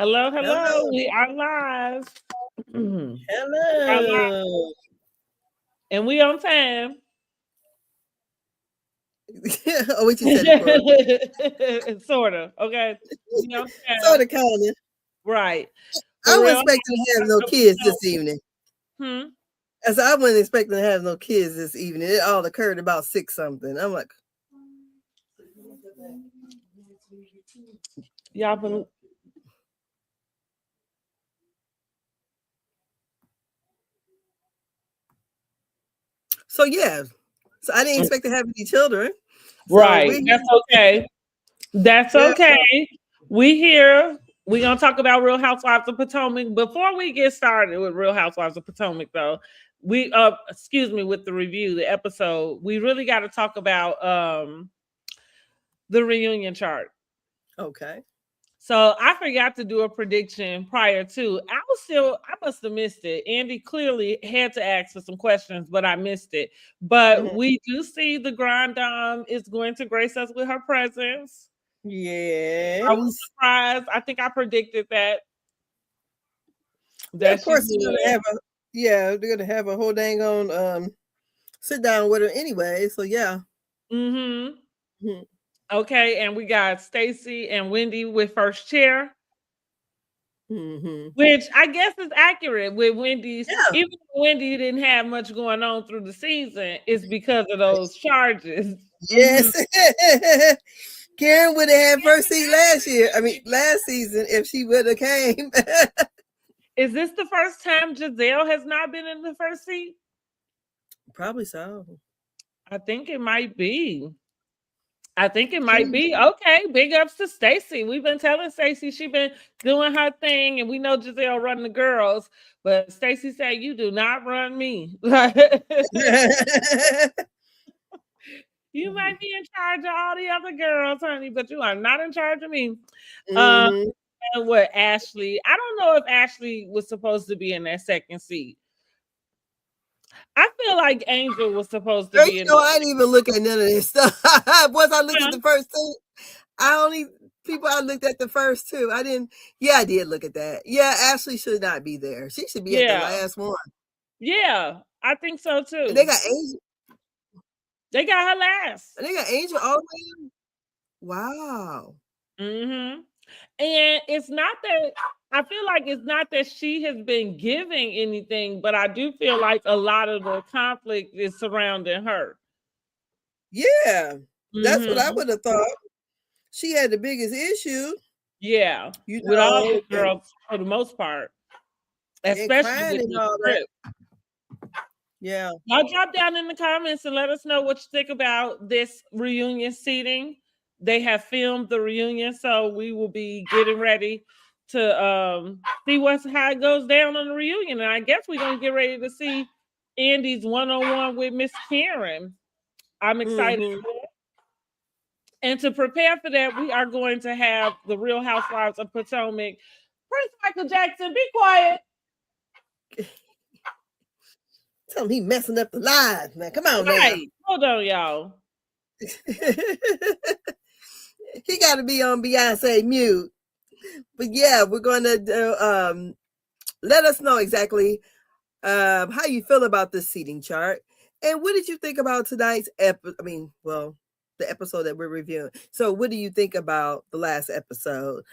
Hello, hello. Hello. We are live. We are live. Hello. And we on time. Oh, what you said it for? Sort of. Okay. We on Sort time. of, kind of. Right. I The wasn't real expecting to have no kids this evening. Hmm. As I wasn't expecting to have no kids this evening. It all occurred about 6 something. I'm like, Y'all been so yeah. So I didn't expect to have any children. So right. That's okay. That's yeah. okay. We here. We gonna talk about Real Housewives of Potomac. Before we get started with Real Housewives of Potomac, though, we excuse me with the review, the episode. We really got to talk about the reunion chart. Okay. So I forgot to do a prediction prior to. I must have missed it. Andy clearly had to ask for some questions, but I missed it. But Mhm. we do see the Grand Dame is going to grace us with her presence. I was Yes. surprised. I think I predicted that Yeah, of she course they're gonna would. have a yeah, they're gonna have a whole dang on sit down with her anyway. So yeah. Mm-hmm. Mhm. Okay, and we got Stacy and Wendy with first chair, Mhm. which I guess is accurate with Wendy's. Yeah. Even though Wendy didn't have much going on through the season, it's because of those charges. Hmm. Yes. Karen would have had first seat last year. I mean, last season if she would have came. Is this the first time Giselle has not been in the first seat? Probably so. I think it might be. I think it might She, be. Okay, big ups to Stacy. We've been telling Stacy she been doing her thing, and we know Giselle run the girls, but Stacy said you do not run me. You might be in charge of all the other girls, honey, but you are not in charge of me. Um, hmm and what Ashley? I don't know if Ashley was supposed to be in that second seat. I feel like Angel was supposed to Girl, you be in. know, I didn't even look at none of this stuff. Once I looked at Huh? the first two, I only people I looked at the first two. I didn't. Yeah, I did look at that. Yeah, Ashley should not be there. She should be at the Yeah, last one. yeah, I think so And they too. got Angel. They got her last. And they got Angel all the way. Wow. Hmm. And it's not that I feel like it's not that she has been giving anything, but I do feel like a lot of the conflict is surrounding her. Yeah, that's what I Hmm. would have thought. She had the biggest issue, Yeah, you with all know, the girls for the most part, and especially crying with and the all that. script. Yeah. Y'all drop down in the comments and let us know what you think about this reunion seating. They have filmed the reunion, so we will be getting ready to see how it goes down on the reunion. And I guess we're gonna get ready to see Andy's one-on-one with Miss Karen. I'm excited hmm for that. And to prepare for that, we are going to have the Real Housewives of Potomac. Prince Michael Jackson, be quiet. Tell him he messing up the lives, man. Come on now. Right. Hold on, y'all. He got to be on Beyonce mute. But yeah, we're going to do, let us know exactly how you feel about this seating chart. And what did you think about tonight's the episode that we're reviewing. So what do you think about the last episode?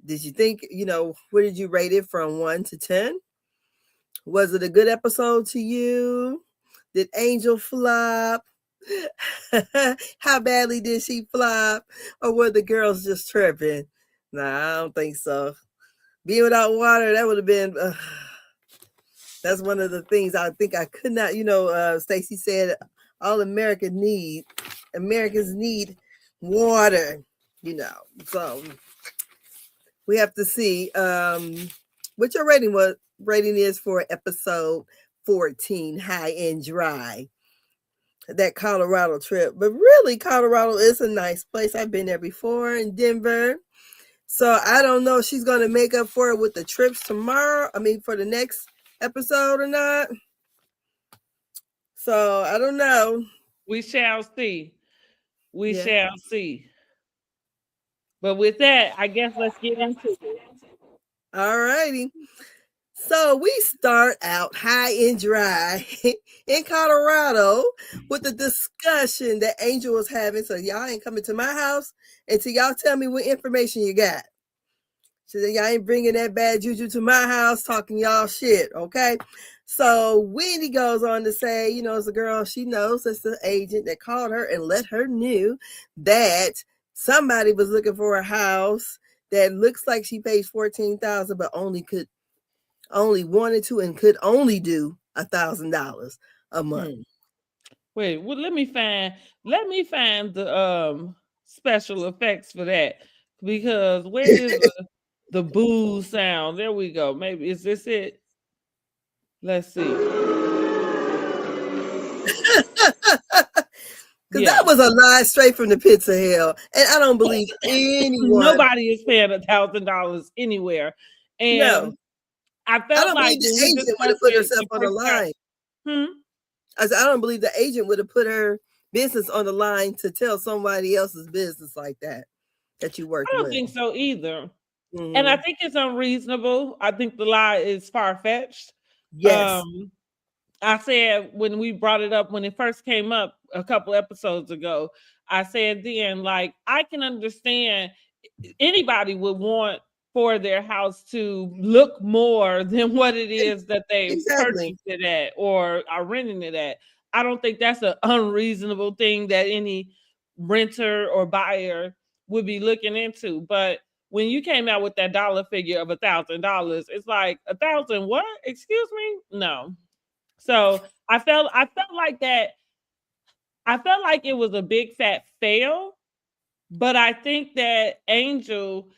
Did you think, what did you rate it from 1 to 10? Was it a good episode to you? Did Angel flop? How badly did she flop? Or were the girls just tripping? Nah, I don't think so. Being without water, that would have been. That's one of the things I think I could not. Stacey said all Americans need water. So we have to see what your rating is for episode 14, High and Dry. That Colorado trip. But really, Colorado is a nice place. I've been there before in Denver. So I don't know if she's going to make up for it with the trips tomorrow. I mean, for the next episode or not. So I don't know. We shall see. We Yeah. shall see. But with that, I guess let's get into it. All righty. So we start out high and dry in Colorado with the discussion that Angel was having. So y'all ain't coming to my house until y'all tell me what information you got. So y'all ain't bringing that bad juju to my house talking y'all shit, okay? So Wendy goes on to say, it's a girl she knows, it's the agent that called her and let her knew that somebody was looking for a house that looks like she pays $14,000, but only wanted to and could only do $1,000 a month. Wait, well, let me find the special effects for that, because where is the boo sound? There we go. Maybe is this it? Let's see. Because that was a lie straight from the pits of hell. And I don't believe anyone. Nobody is paying $1,000 anywhere. No. And I I felt don't like believe when the we agent would have discussed put it herself the on the first time, line. I said, I don't believe the agent would have put her business on the line to tell somebody else's business like that you worked I don't with. think so either. And I think it's unreasonable. I think the lie is far-fetched. Yes. I said when we brought it up, when it first came up a couple episodes ago, I said then, like, I can understand anybody would want for their house to look more than what it is that they Exactly. purchased it at or are renting it at. I don't think that's an unreasonable thing that any renter or buyer would be looking into. But when you came out with that dollar figure of $1,000, it's like 1,000 what? Excuse me? No. So I felt like that. I felt like it was a big fat fail, but I think that Angel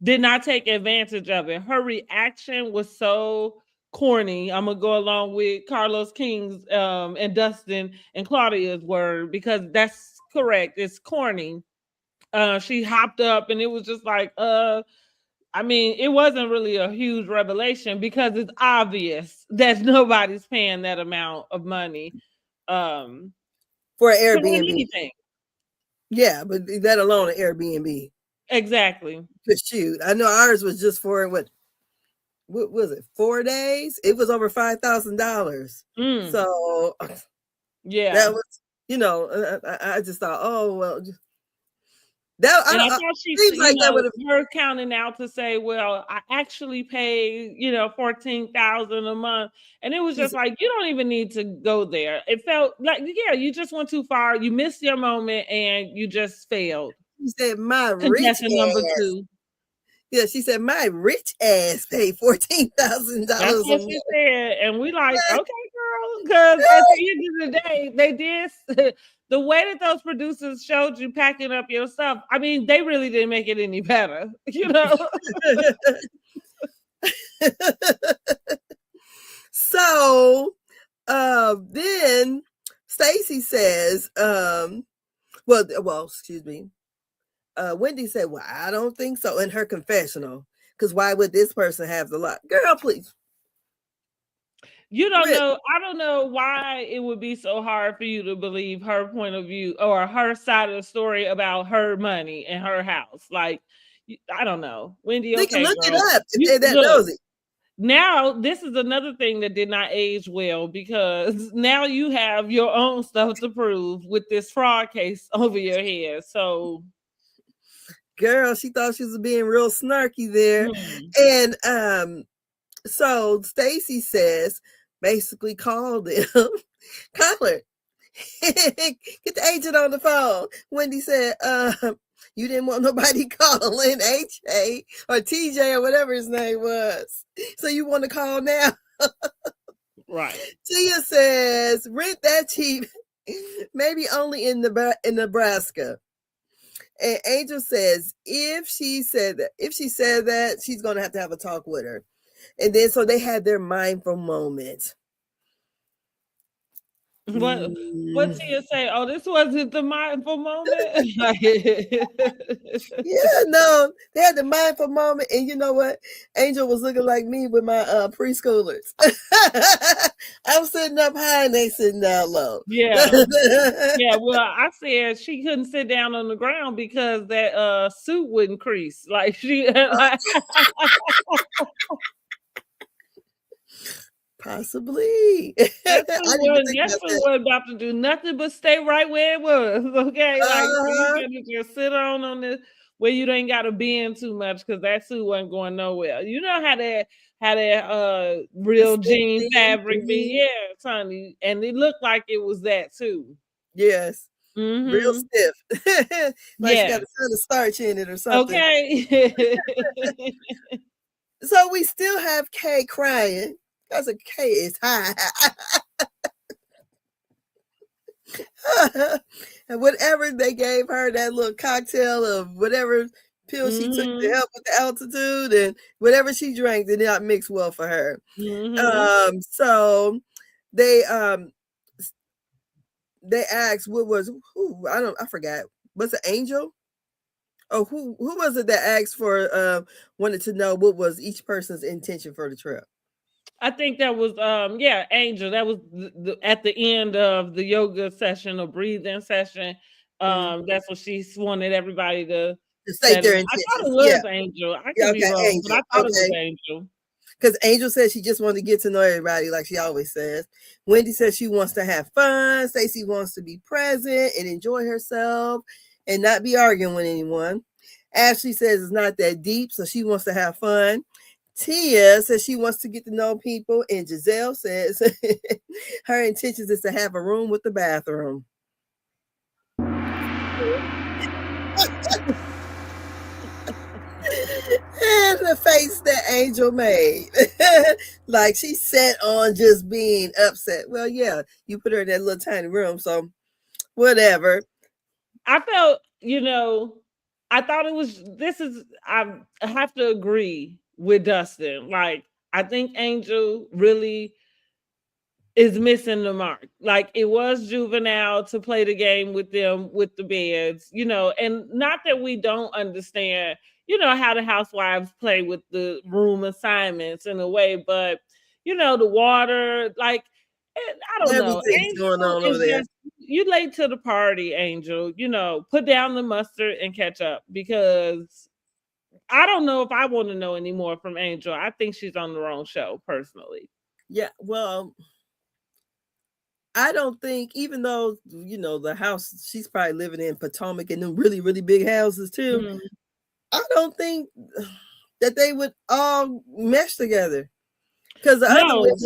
did not take advantage of it. Her reaction was so corny. I'm gonna go along with Carlos King's and Dustin and Claudia's word, because that's correct. It's corny. She hopped up and it was just like, I mean, it wasn't really a huge revelation because it's obvious that nobody's paying that amount of money for to rent Airbnb. anything. Yeah, but that alone an Airbnb. Exactly. But shoot, I know ours was just for what was it? 4 days? It was over $5,000. So Yeah. that was, I just thought, oh well, that And I thought she, seems like that would have. her counting out to say, well, I actually pay, 14,000 a month. And it was just like, you don't even need to go there. It felt like, yeah, you just went too far. You missed your moment and you just failed. She said, my rich Contestant number ass. 2. Yeah, she said, my rich ass paid $14,000 That's a what month. she said. And we like, okay, girl, because at the end of the day, they did the way that those producers showed you packing up your stuff. I mean, they really didn't make it any better, So then Stacy says, excuse me. Wendy said, well, I don't think so in her confessional. Because why would this person have the lot? Girl, please. You don't know. I don't know why it would be so hard for you to believe her point of view or her side of the story about her money and her house. Like, I don't know. Wendy, They okay, can look girl. it up if You, they're that look, nosy. now this is another thing that did not age well, because now you have your own stuff to prove with this fraud case over your head. So, girl, she thought she was being real snarky there. And so Stacy says, basically call them. Call her. Get the agent on the phone. Wendy said, you didn't want nobody calling HA or TJ or whatever his name was. So you want to call now? right. Tia says, rent that cheap, maybe only in Nebraska. And Angel says, if she said that, she's gonna have to have a talk with her. And then so they had their mindful moment. What Mm. Tia say? Oh, this wasn't the mindful moment. Yeah, no, they had the mindful moment, and you know what? Angel was looking like me with my preschoolers. I'm sitting up high and they sitting down low. Yeah. Yeah, well, I said she couldn't sit down on the ground because that suit wouldn't crease. Like she like Possibly. I that didn't even think suit about that. wasn't about to do nothing but stay right where it was. Okay. Like you Uh-huh. gotta just sit on this where you ain't gotta bend too much because that suit wasn't going nowhere. You know how that The real skin jean thing. fabric be, Mhm. yeah, honey. And it looked like it was that too. Yes. Real Mm-hmm. stiff. Like she got Yeah. a ton of starch in it or something. Okay. So we still have Kay crying because Kay is high. And whatever they gave her, that little cocktail of whatever pill she took to Mhm. help with the altitude, and whatever she drank did not mix well for her. Mhm. So they they asked what was who I forgot. Was it Angel? Oh, who was it that asked for wanted to know what was each person's intention for the trip? I think that was yeah, Angel. That was at the end of the yoga session or breathing session. Mm. That's what she wanted everybody to To state set it. their I thought intentions. it Yeah. was Angel. I Yeah, could be okay, wrong, but Angel. I thought it was Okay. Angel. Because Angel says she just wanted to get to know everybody, like she always says. Wendy says she wants to have fun. Stacey wants to be present and enjoy herself and not be arguing with anyone. Ashley says it's not that deep, so she wants to have fun. Tia says she wants to get to know people, and Giselle says her intentions is to have a room with the bathroom. And the face that Angel made. Like she set on just being upset. Well, yeah, you put her in that little tiny room, so whatever. I felt, I thought it was I have to agree with Dustin. Like I think Angel really is missing the mark. Like it was juvenile to play the game with them with the beds, and not that we don't understand, how the housewives play with the room assignments in a way, but the water, like I don't know. Everything's going Angel on over is there. just you late to the party, Angel. Put down the mustard and catch up because I don't know if I want to know anymore from Angel. I think she's on the wrong show, personally. Yeah, well, I don't think, even though the house she's probably living in Potomac and them really, really big houses too, Mhm. I don't think that they would all mesh together. Because the other No, women,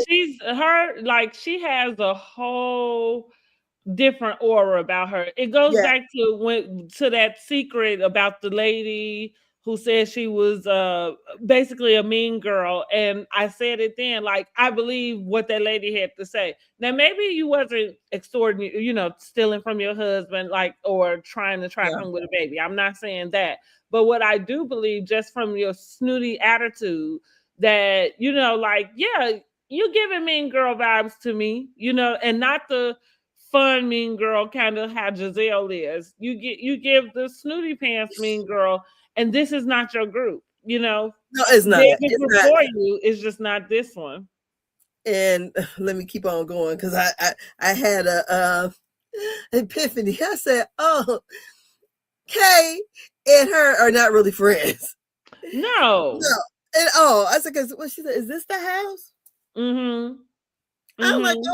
she has a whole different aura about her. It goes yeah, back to that secret about the lady who said she was basically a mean girl, and I said it then, like I believe what that lady had to say. Now maybe you wasn't extorting, stealing from your husband, like, or trying to trap yeah, him with a baby. I'm not saying that. But what I do believe, just from your snooty attitude, that like, yeah, you giving mean girl vibes to me, and not the fun mean girl kind of how Giselle is. You give the snooty pants mean girl, and this is not your group. no, it's not. There's a It's group not. for you. It's just not this one. And let me keep on going because I had a epiphany. I said, "Oh, Kay and her are not really friends." No. No, at all. I said, "Cause what she said, is this the house?" Mm-hmm. I'm like, Mm-hmm.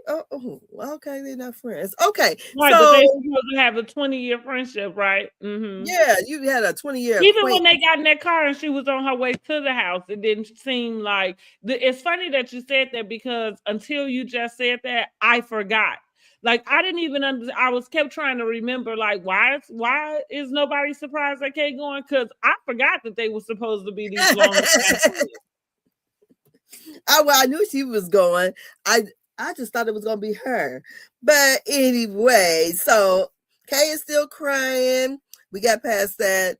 "Oh, okay. Okay, they're not friends. Okay, Right, but so they supposed to have a 20-year friendship, right? Mm-hmm. yeah, you had a 20-year Even when they acquaintance. got in that car and she was on her way to the house, it didn't seem like it's funny that you said that because until you just said that, I forgot. Like I didn't even I was kept trying to remember like why is nobody surprised at Kate going? Because I forgot that they were supposed to be these long time friends. I knew she was going. I just thought it was gonna be her. But anyway, so Kay is still crying. We got past that.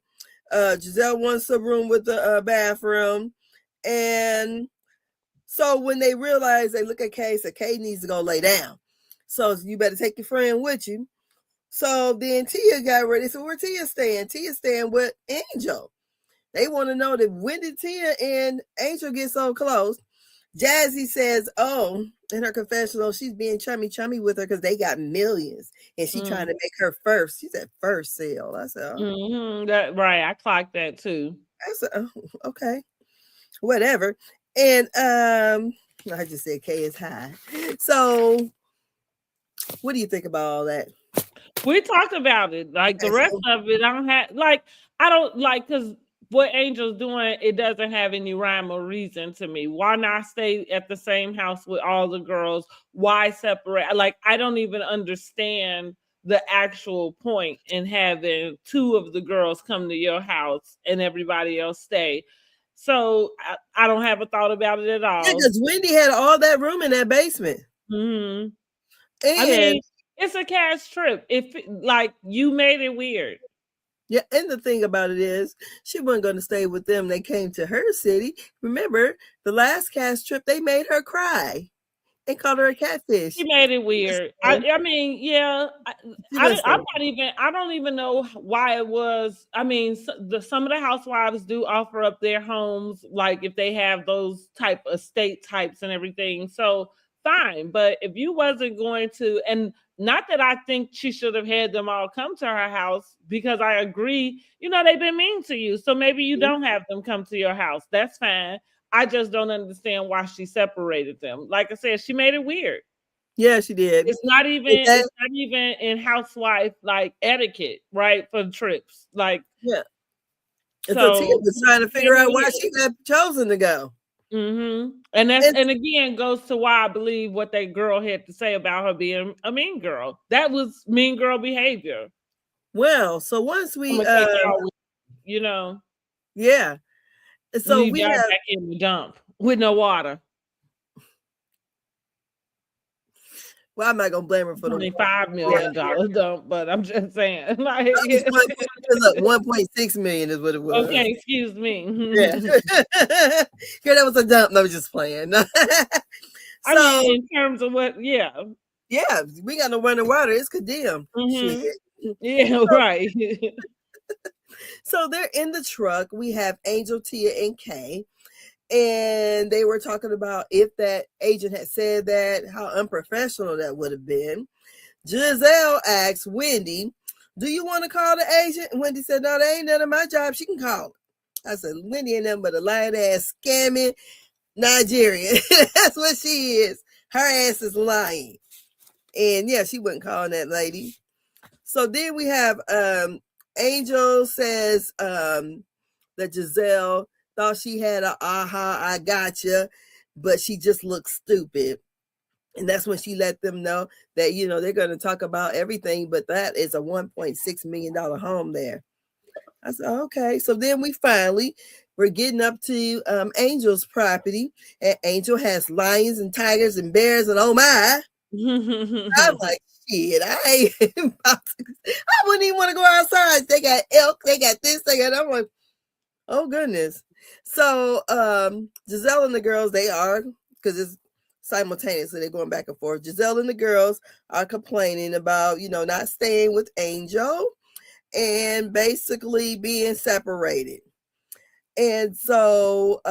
Giselle wants a room with the bathroom. And so when they realize, they look at Kay, so Kay needs to go lay down. So you better take your friend with you. So then Tia got ready. So where Tia staying? Tia staying with Angel. They want to know that when did Tia and Angel get so close? Jazzy says, oh, in her confessional, she's being chummy with her because they got millions. And she trying to make her first. She said first sale. I said, oh. That right. I clocked that too. I said, oh, okay. Whatever. And I just said K is high. So what do you think about all that? We talked about it. Like the rest of it, I don't like because what Angel's doing, it doesn't have any rhyme or reason to me. Why not stay at the same house with all the girls? Why separate? Like, I don't even understand the actual point in having two of the girls come to your house and everybody else stay. So I don't have a thought about it at all. Yeah, because Wendy had all that room in that basement. Mm-hmm. And I mean, it's a cash trip. If like you made it weird. Yeah, and the thing about it is, she wasn't going to stay with them. They came to her city. Remember, the last cast trip, they made her cry and called her a catfish. She made it weird. I mean, yeah, I don't even know why it was. I mean, some of the housewives do offer up their homes, like if they have those type of estate types and everything. So fine, but if you wasn't going to, and not that I think she should have had them all come to her house, because I agree, they've been mean to you. So maybe you don't have them come to your house. That's fine. I just don't understand why she separated them. Like I said, she made it weird. Yeah, she did. It's not even in housewife like etiquette, right? For trips. Like, yeah. So Tia was trying to figure out why she got chosen to go. Mm-hmm. And again goes to why I believe what that girl had to say about her being a mean girl. That was mean girl behavior. Well, so once we yeah. So we have back in the dump with no water. Well, I'm not gonna blame her for the $25 million dump, but I'm just saying, like, look, 1.6 million is what it was. Okay, excuse me. Yeah, that was a dump. No, I was just playing. I mean, in terms of what, yeah, we got no running water. It's condemned. Mm-hmm. Yeah, right. So they're in the truck. We have Angel, Tia, and Kay. And they were talking about if that agent had said that, how unprofessional that would have been. Giselle asked Wendy, do you want to call the agent? And Wendy said, no, that ain't none of my job. She can call it. I said, Wendy ain't nothing but a lying ass, scamming Nigerian. That's what she is. Her ass is lying. And yeah, she wasn't calling that lady. So then we have Angel says that Giselle thought she had a aha, I gotcha, but she just looked stupid. And that's when she let them know that, they're going to talk about everything, but that is a $1.6 million home there. I said, okay. So then we're getting up to Angel's property, and Angel has lions and tigers and bears, and oh my. I'm like, shit, I wouldn't even want to go outside. They got elk, they got this, they got, I'm like, oh goodness. So Giselle and the girls, they are, because it's simultaneously, they're going back and forth. Giselle and the girls are complaining about, not staying with Angel and basically being separated. And so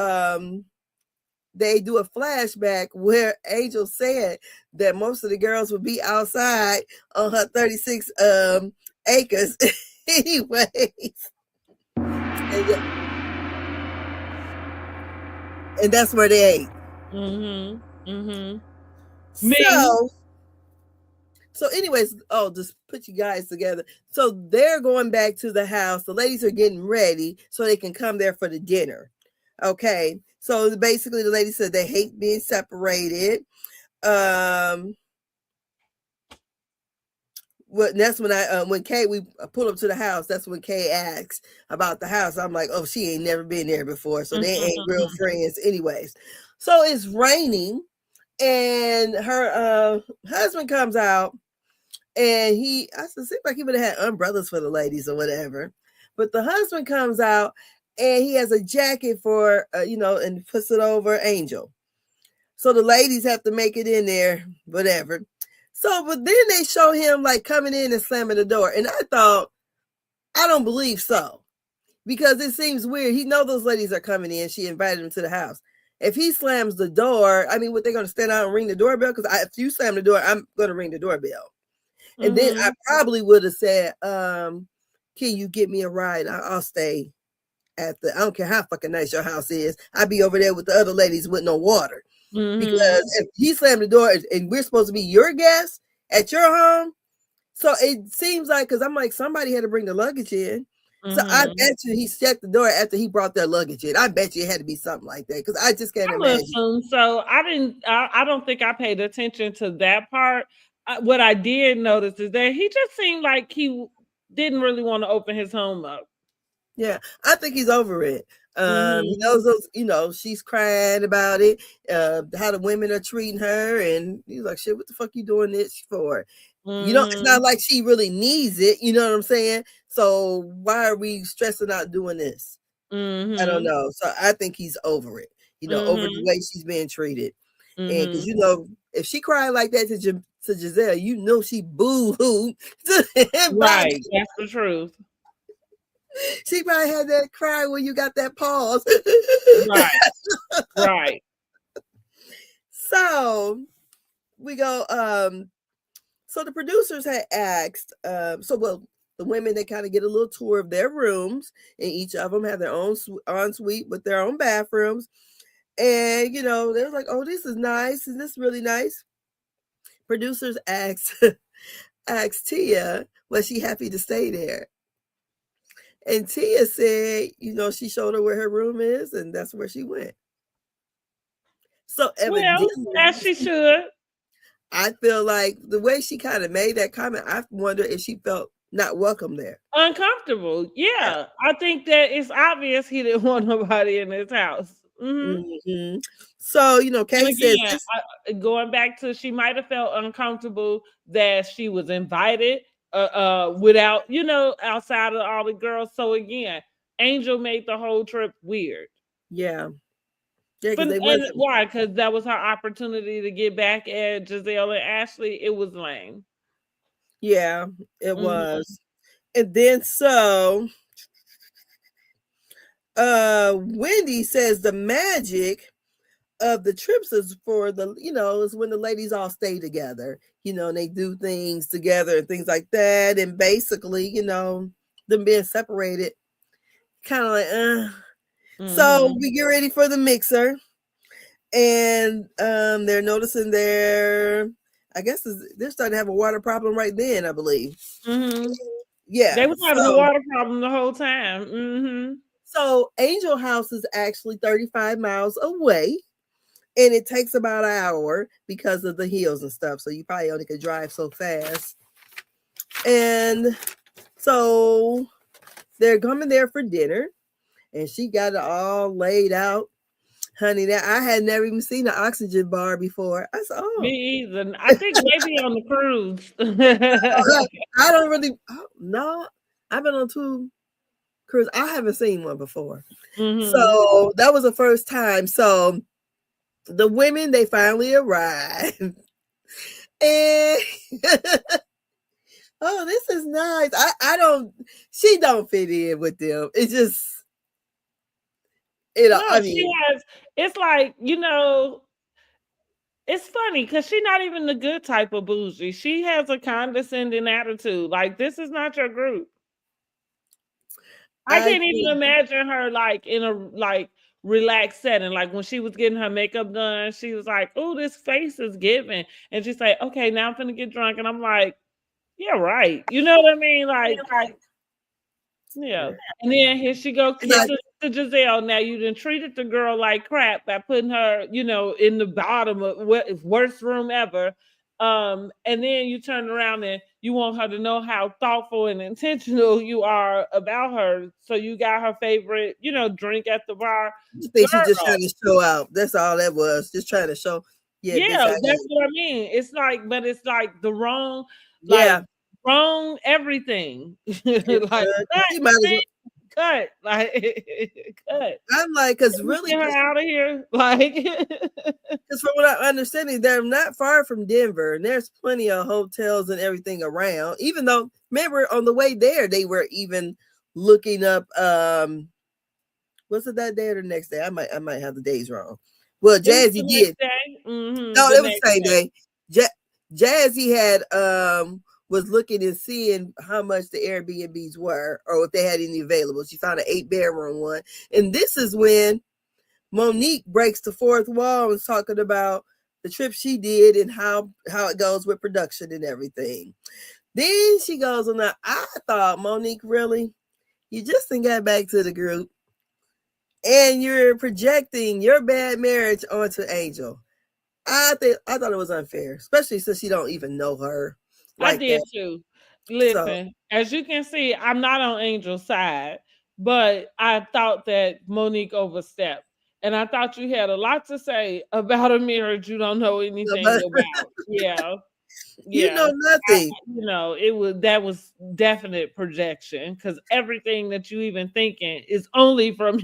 they do a flashback where Angel said that most of the girls would be outside on her 36 acres anyways. And that's where they ate. Mm-hmm. Mm-hmm. So anyways, just put you guys together. So they're going back to the house. The ladies are getting ready so they can come there for the dinner. Okay. So basically the lady said they hate being separated. Well, that's when when Kay, we pull up to the house, that's when Kay asks about the house. I'm like, oh, she ain't never been there before. So they ain't real friends anyways. So it's raining and her husband comes out and I said, seems like he would have had umbrellas for the ladies or whatever. But the husband comes out and he has a jacket for, and puts it over Angel. So the ladies have to make it in there, whatever. So, but then they show him like coming in and slamming the door, and I thought, I don't believe so, because it seems weird. He know those ladies are coming in. She invited him to the house. If he slams the door, I mean, what, they going to stand out and ring the doorbell? Because if you slam the door, I'm going to ring the doorbell. And then I probably would have said, can you get me a ride? I'll stay at the, I don't care how fucking nice your house is. I'd be over there with the other ladies with no water. Because if he slammed the door and we're supposed to be your guests at your home, so it seems like, because I'm like, somebody had to bring the luggage in. So I bet you he shut the door after he brought their luggage in. I bet you it had to be something like that, because I just can't imagine. Assume so. I don't think I paid attention to that part. What I did notice is that he just seemed like he didn't really want to open his home up. Yeah, I think he's over it. He knows those, she's crying about it, how the women are treating her, and he's like, shit, what the fuck you doing this for? It's not like she really needs it, you know what I'm saying? So why are we stressing out doing this? I don't know. So I think he's over it, over the way she's being treated. And because, if she cried like that to Giselle, she boo-hooed. Right, that's the truth. She probably had that cry when you got that pause. Right. So we go, so the producers had asked, the women, they kind of get a little tour of their rooms, and each of them have their own ensuite with their own bathrooms. And, they was like, oh, this is nice. And this is really nice. Producers asked Tia, was she happy to stay there? And Tia said, she showed her where her room is, and that's where she went. So evidently, as she should. I feel like the way she kind of made that comment, I wonder if she felt not welcome there. Uncomfortable. Yeah. I think that it's obvious he didn't want nobody in his house. So, Kay says, going back to, she might have felt uncomfortable that she was invited without, outside of all the girls. So again, Angel made the whole trip weird. Yeah. Why? Because that was her opportunity to get back at Giselle and Ashley. It was lame. Yeah, it was. And then Wendy says the magic of the trips is for is when the ladies all stay together, and they do things together and things like that. And basically, them being separated, kind of like, So we get ready for the mixer, and they're noticing they're starting to have a water problem right then, I believe. Yeah, they was having a water problem the whole time. So Angel House is actually 35 miles away, and it takes about an hour because of the hills and stuff. So you probably only could drive so fast. And so they're coming there for dinner, and she got it all laid out. Honey, that I had never even seen an oxygen bar before. I said, oh. Me either. I think maybe on the cruise. I don't really, no. I've been on 2 cruises. I haven't seen one before. So that was the first time. So the women, they finally arrived. And oh, this is nice. She don't fit in with them. It's just, it's like, it's funny because she's not even the good type of bougie. She has a condescending attitude. Like, this is not your group. I can't even imagine her like in a relaxed setting. Like when she was getting her makeup done, she was like, "Oh, this face is giving," and she's like, "Okay, now I'm gonna get drunk," and I'm like, "Yeah, right." You know what I mean? Like, yeah. And then here she goes to Giselle. Now you done treated the girl like crap by putting her, in the bottom of worst room ever. And then you turn around and you want her to know how thoughtful and intentional you are about her. So you got her favorite, drink at the bar. I think she's just trying to show out. That's all that was. Just trying to show. Yeah, that's what I mean. It's like, but it's like the wrong, wrong everything. Like, cut, like cut. I'm like, because Can we really, get her out of here? Like, because from what I'm understanding, they're not far from Denver, and there's plenty of hotels and everything around. Even though, remember, on the way there, they were even looking up. Was it that day or the next day? I might have the days wrong. Well, it was Jazzy the did. next day. No, The it was next the same day. day. Jazzy had was looking and seeing how much the Airbnbs were, or if they had any available. She found an 8-bedroom one, and this is when Monique breaks the fourth wall and is talking about the trip she did and how it goes with production and everything. Then she goes on. I thought, Monique, really, you just didn't get back to the group, and you're projecting your bad marriage onto Angel. I thought it was unfair, especially since you don't even know her I like did that. too. So, Listen, as you can see, I'm not on Angel's side, but I thought that Monique overstepped. And I thought you had a lot to say about a marriage you don't know anything but about. Yeah. you Yeah. know nothing. It was that was definite projection because everything that you even thinking is only from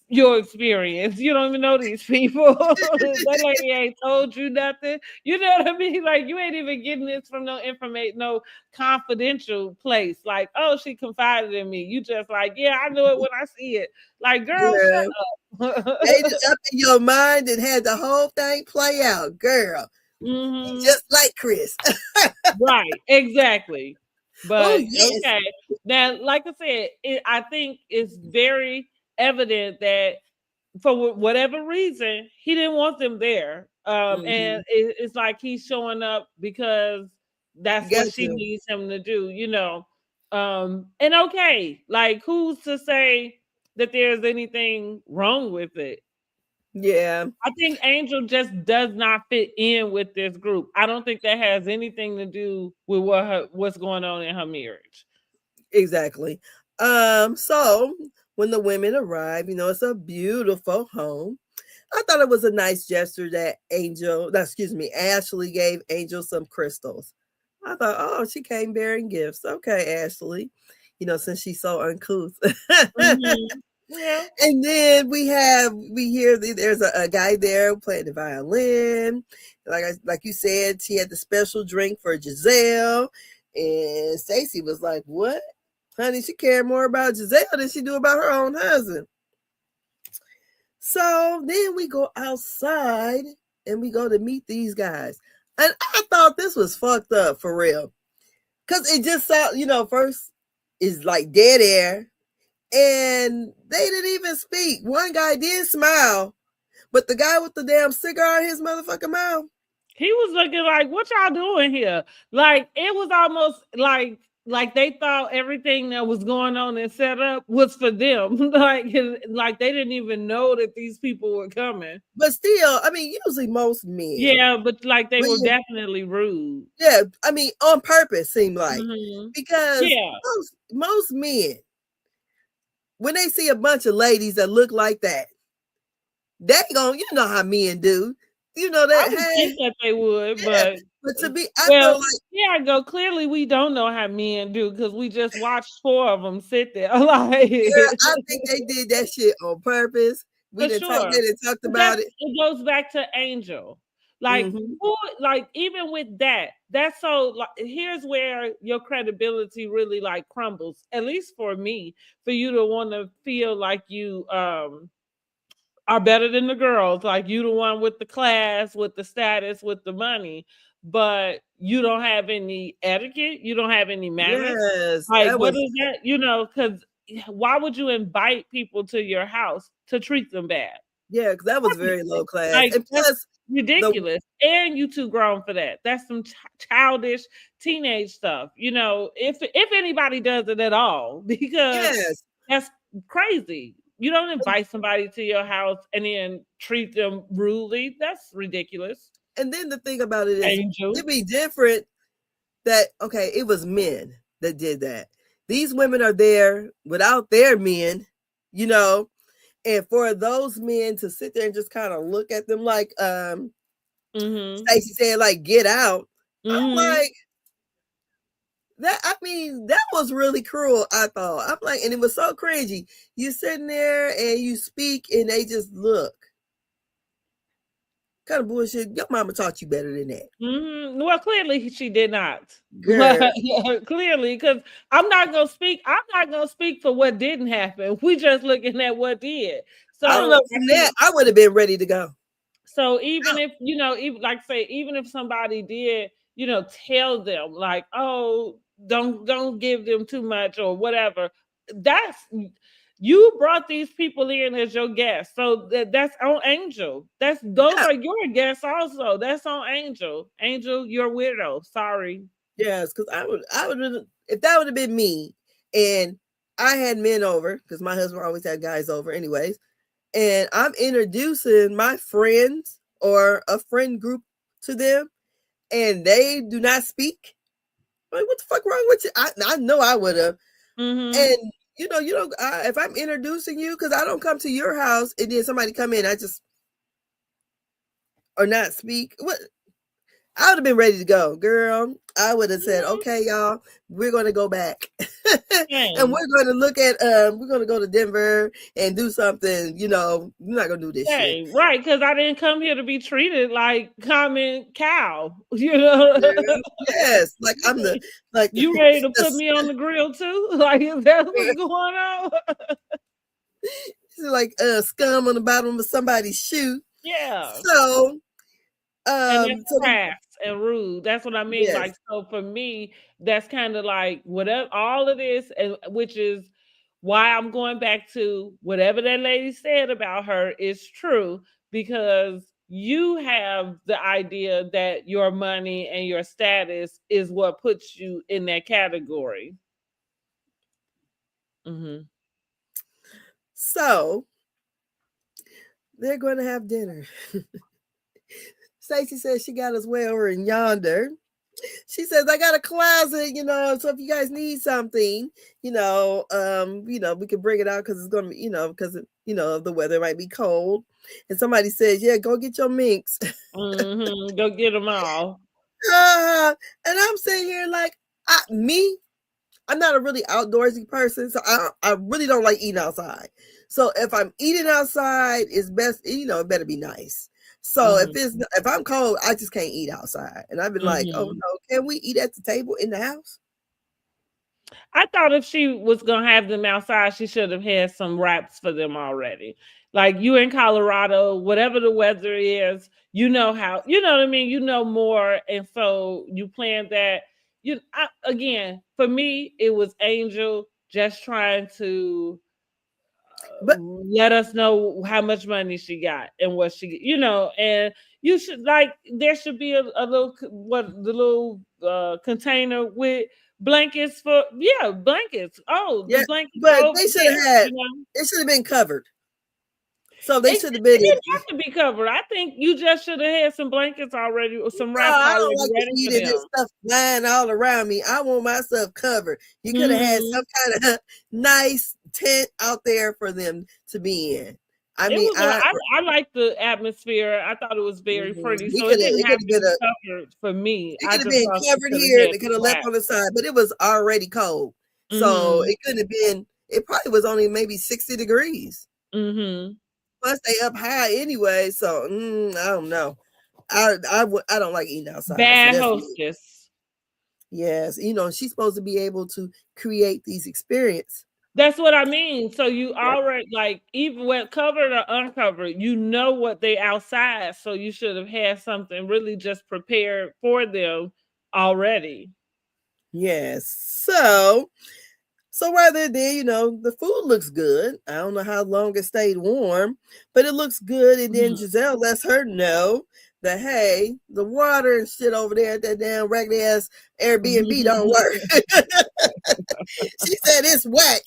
your experience. You don't even know these people. That lady ain't told you nothing. You know what I mean? Like you ain't even getting this from no information, no confidential place. Like, oh, she confided in me. You just like, yeah, I know it when I see it. Like, girl, Girl, shut up. made it up in your mind and had the whole thing play out, girl. Hmm. Just like Chris. Right, exactly. Oh But yes. okay. Now, like I said, I think it's very evident that for whatever reason, he didn't want them there. And Mm-hmm. it's like he's showing up because You that's what got she to. needs him to do. And okay, like who's to say that there's anything wrong with it? Yeah, I think Angel just does not fit in with this group. I don't think that has anything to do with what's going on in her marriage. exactly. So when the women arrive, it's a beautiful home. I thought it was a nice gesture that Ashley gave Angel some crystals. I thought, oh, she came bearing gifts. Okay, Ashley. Since she's so uncouth. Hmm. Yeah. And then we hear there's a guy there playing the violin. Like you said, she had the special drink for Giselle. And Stacy was like, what? Honey, she cared more about Giselle than she do about her own husband. So then we go outside and we go to meet these guys. And I thought this was fucked up for real. Cause it just first is like dead air. And they didn't even speak. One guy did smile, but the guy with the damn cigar in his motherfucking mouth. He was looking like, "What y'all doing here?" Like it was almost like they thought everything that was going on and set up was for them. Like they didn't even know that these people were coming. But still, I mean, usually most men, Yeah, but like they when were you, definitely rude. yeah, I mean, on purpose, seem like Hmm. because Yeah, most men, when they see a bunch of ladies that look like that, they gon' how men do, I that. would Hey, think that they would, yeah, but but to be, I feel well, like, here I go. Clearly, we don't know how men do because we just watched four of them sit there. Like yeah, I think they did that shit on purpose. for They sure. didn't talked But about it. it goes back to Angel. Like Hmm. who like even with that, that's so like here's where your credibility really like crumbles, at least for me, for you to want to feel like you are better than the girls, like you the one with the class, with the status, with the money, but you don't have any etiquette, you don't have any manners. Yes, Like that what was is that? Because why would you invite people to your house to treat them bad? yeah, 'cause that was very low Obviously. class, Like, and that's plus the ridiculous, and you too grown for that. That's some childish teenage stuff, if anybody does it at all, because yes, that's crazy. You don't invite somebody to your house and then treat them rudely. That's ridiculous. and then the thing about it is, Angel. it'd be different that okay, it was men that did that. These women are there without their men, you know, and for those men to sit there and just kind of look at them like Mhm. Stacey said, like, get out. I'm Mhm. like, that was really cruel, I thought. I'm like, and it was so cringy. You sitting there and you speak and they just look. Kind of bullshit. Your mama taught you better than that. Well, clearly she did not. Girl. Yeah, clearly, because I'm not gonna speak. I'm not gonna speak for what didn't happen. We just looking at what did. I don't know. So I From that, mean, I would have been ready to go. so even if even like say, even if somebody did, tell them like, oh, don't give them too much or whatever. That's you brought these people in as your guests, so that's on Angel. Those Yeah. are your guests also. That's on Angel. Angel, you're widow. Sorry. Yes, because I would if that would have been me, and I had men over because my husband always had guys over, anyways, and I'm introducing my friends or a friend group to them, and they do not speak. Like, what the fuck wrong with you? I know I would have. And you don't. If I'm introducing you, because I don't come to your house and then somebody come in, I just or not speak. What? I would have been ready to go, girl. I would have said, "Okay, y'all, we're going to go back, and we're going to look at. We're going to go to Denver and do something. We're not going to do this shit, Right? Because I didn't come here to be treated like common cow. You know. girl. Yes, like I'm the like You ready to put the, me on the grill too? Like, is that what's going on? like scum on the bottom of somebody's shoe. Yeah. So, And that's so crass and rude. That's what I mean. yes, Like, so for me, that's kind of like whatever all of this, and which is why I'm going back to whatever that lady said about her is true, because you have the idea that your money and your status is what puts you in that category. so they're going to have dinner. Stacey says she got us way over in yonder. She says, I got a closet, so if you guys need something, we can bring it out because it's gonna be, because the weather might be cold. And somebody says, yeah, go get your minks. Go get them all. And I'm sitting here like, I'm not a really outdoorsy person, so I really don't like eating outside. So if I'm eating outside, it's best, it better be nice. So if I'm cold, I just can't eat outside. And I've been like, oh no, can we eat at the table in the house? I thought if she was gonna have them outside, she should have had some wraps for them already. Like, you in Colorado, whatever the weather is, how, you know what I mean? You know more, and so you plan that. Again, for me, it was Angel just trying to let us know how much money she got and what and you should, like, there should be a little, the little container with blankets for, blankets. Oh, the Yeah, blankets but over they should there, have it should have been covered. So they It should have didn't been have to be covered. I think you just should have had some blankets already or some wraps I don't already like to ready eat for it and them. stuff flying all around me. I want myself covered. You could have had some kind of nice tent out there for them to be in. I It mean, was. I like the atmosphere. I thought it was very pretty, we so could it have. didn't It have could have to been be a. covered for me. It I could have just been thought she covered could have here. had They the could have left wrap. on the side, but it was already cold, so it couldn't have been. It probably was only maybe 60 degrees. Plus, they up high anyway, so I don't know. I don't like eating outside, so Bad that's me. hostess. Yes, she's supposed to be able to create these experiences. That's what I mean. So you already, like, even with covered or uncovered, you know what they outside. So you should have had something really just prepared for them already. Yes. So while they're there, the food looks good. I don't know how long it stayed warm, but it looks good. And then Giselle lets her know that, hey, the water and shit over there at that damn raggedy ass Airbnb don't work. She said it's whack.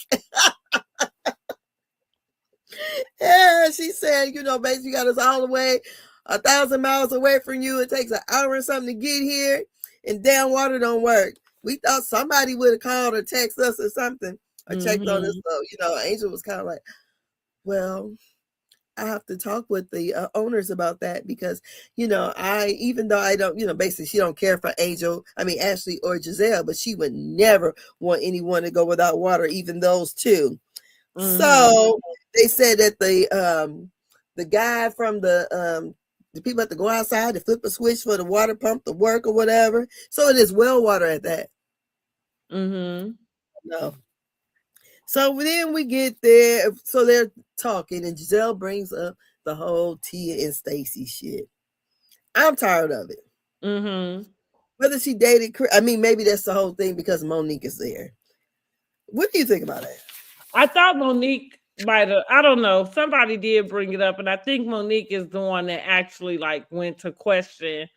Yeah, she said, basically, you got us all the way 1,000 miles away from you. It takes an hour and something to get here, and damn water don't work. We thought somebody would have called or text us or something or checked on us. So, Angel was kind of like, well, I have to talk with the owners about that because, I, even though I don't, basically she don't care for Angel, I mean, Ashley or Giselle, but she would never want anyone to go without water, even those two. Mm-hmm. So they said that the guy from the people have to go outside to flip a switch for the water pump to work or whatever. So it is well water at that. Mm-hmm. No. So then we get there. So they're talking, and Giselle brings up the whole Tia and Stacy shit. I'm tired of it. Mm-hmm. Whether she dated, I mean, maybe that's the whole thing because Monique is there. What do you think about that? I thought Monique might have, I don't know. Somebody did bring it up, and I think Monique is the one that actually like went to question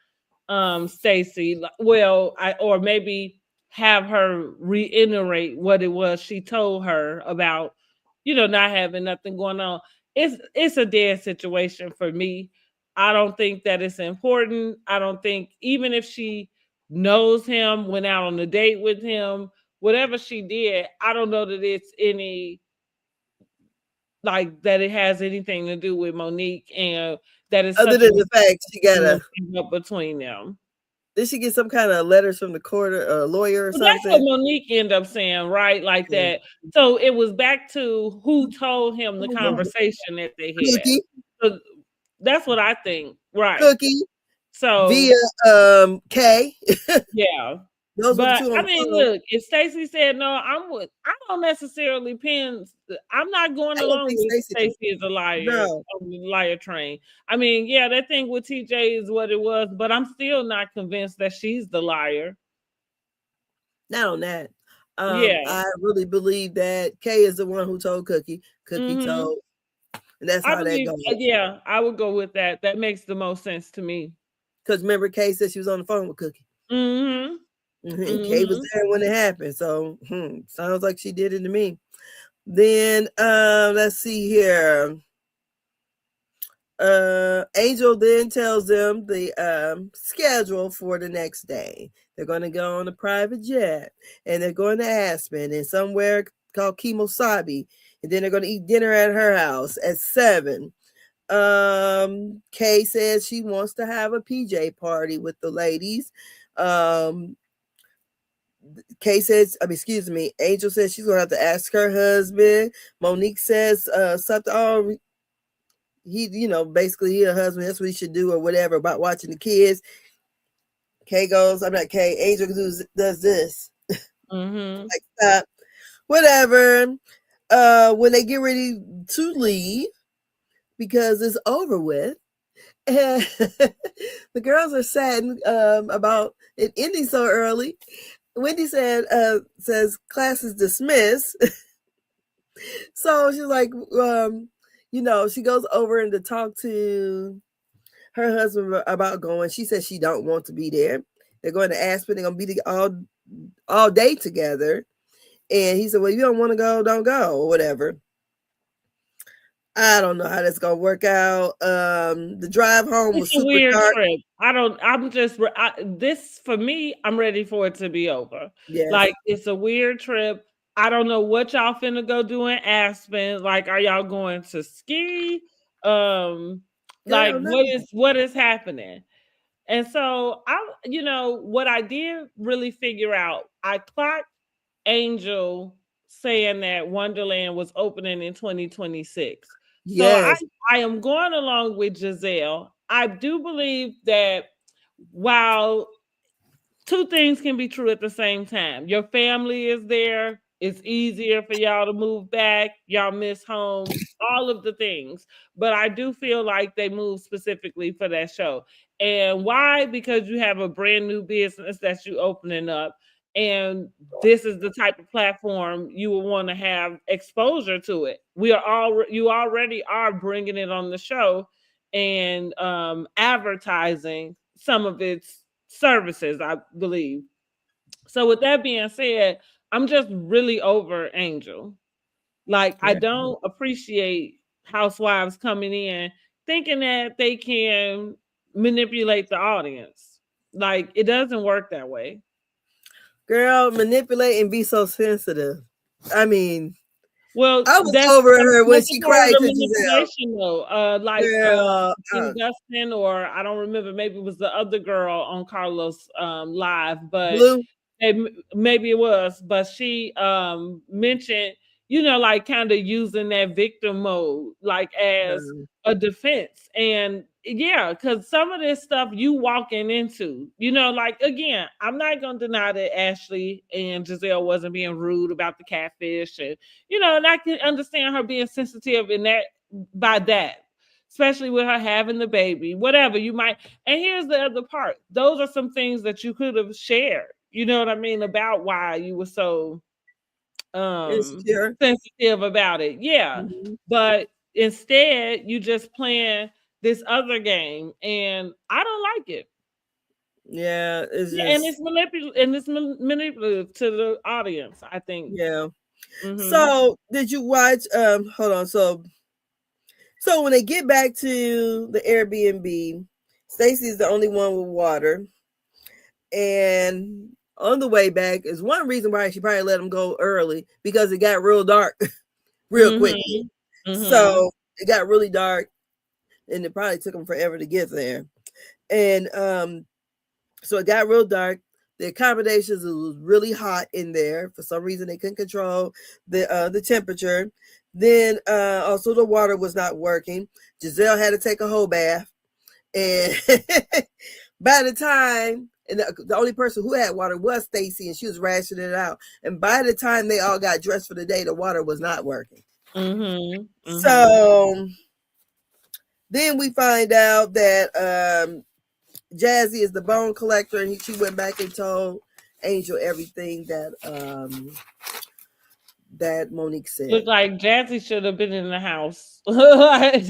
Stacy. Well, or maybe have her reiterate what it was she told her about, not having nothing going on. It's a dead situation for me. I don't think that it's important. I don't think, even if she knows him, went out on a date with him, whatever she did, I don't know that it's any, like, that it has anything to do with Monique, and that is Other such a than the fact she got a, up between them. did she get some kind of letters from the court or a lawyer or Well, that's what something? Monique ended up saying, right? Like Yeah. that. So it was back to who told him the conversation that they had. Cookie, So that's what I think. Right. Cookie, So via Kay. yeah. Those were the But two on I the mean, phone. look, if Stacey said no, I don't necessarily pin. I'm not going I don't along think with Stacey. Stacey is a liar No, on the liar train. I mean, yeah, that thing with TJ is what it was, but I'm still not convinced that she's the liar. not on that. Yeah. I really believe that Kay is the one who told Cookie. Cookie Mm-hmm. told, and that's I how that believe, goes. yeah, I would go with that. That makes the most sense to me. Because remember, Kay said she was on the phone with Cookie. Mm-hmm. And Kay was Mm-hmm. there when it happened. So sounds like she did it to me. Then let's see here. Angel then tells them the schedule for the next day. They're going to go on a private jet, and they're going to Aspen and somewhere called Kimosabi, and then they're going to eat dinner at her house at 7. Kay says she wants to have a PJ party with the ladies. Um, Kay says, I mean, excuse me, Angel says she's gonna have to ask her husband. Monique says something, oh, he, basically he a husband, that's what he should do or whatever about watching the kids. Kay goes, I'm not Kay, Angel does this. Mm-hmm. Like, stop. Whatever. When they get ready to leave, because it's over with, and the girls are sad about it ending so early. Wendy says class is dismissed. So she's like, she goes over and to talk to her husband about going. She says she don't want to be there. They're going to Aspen. They're going to be all day together. And he said, well, you don't want to go, don't go, or whatever. I don't know how that's gonna work out. The drive home It's was a super weird dark. trip. This for me, I'm ready for it to be over. Yes, Like, it's a weird trip. I don't know what y'all finna go do in Aspen. Like, are y'all going to ski? Um, like, girl, no. what is happening? And so what I did really figure out, I clocked Angel saying that Wonderland was opening in 2026. So I Yes, I am going along with Giselle. I do believe that while two things can be true at the same time. Your family is there. It's easier for y'all to move back. Y'all miss home, all of the things. But I do feel like they moved specifically for that show. And why? Because you have a brand new business that you opening up. And this is the type of platform you will want to have exposure to it. You already are bringing it on the show and advertising some of its services, I believe. So with that being said, I'm just really over Angel. Like, I right. don't appreciate housewives coming in thinking that they can manipulate the audience. Like, it doesn't work that way. Girl, manipulate and be so sensitive. I mean, Well, I was that's over her when that's she a part of cried the to Giselle. manipulation, though. Girl, I think Dustin, or I don't remember, maybe it was the other girl on Carlos live, but Blue. maybe it was, but she mentioned, like kind of using that victim mode, like as uh, a defense. And yeah, because some of this stuff you walking into, like, again, I'm not gonna deny that Ashley and Giselle wasn't being rude about the catfish, and I can understand her being sensitive in that, by that, especially with her having the baby, whatever you might. And here's the other part: those are some things that you could have shared, you know what I mean, about why you were so insecure. sensitive about it. Yeah. Mhm. But instead you just playing this other game, and I don't like it. Yeah, it's Yeah, and just it's manipulative, and it's manipulative to the audience, I think. yeah. Hmm. So did you watch hold on. So when they get back to the Airbnb, Stacy's the only one with water. And on the way back is one reason why she probably let him go early because it got real dark real quickly. Hmm. Hmm. So it got really dark and it probably took them forever to get there. And so it got real dark. The accommodations, it was really hot in there. For some reason they couldn't control the temperature. Then also the water was not working. Giselle had to take a whole bath. And by the time, and the only person who had water was Stacy, and she was rationing it out. And by the time they all got dressed for the day, the water was not working. Hmm. Hmm. So then we find out that Jazzy is the bone collector, and she went back and told Angel everything that Monique said. Look like Jazzy should have been in the house. Like,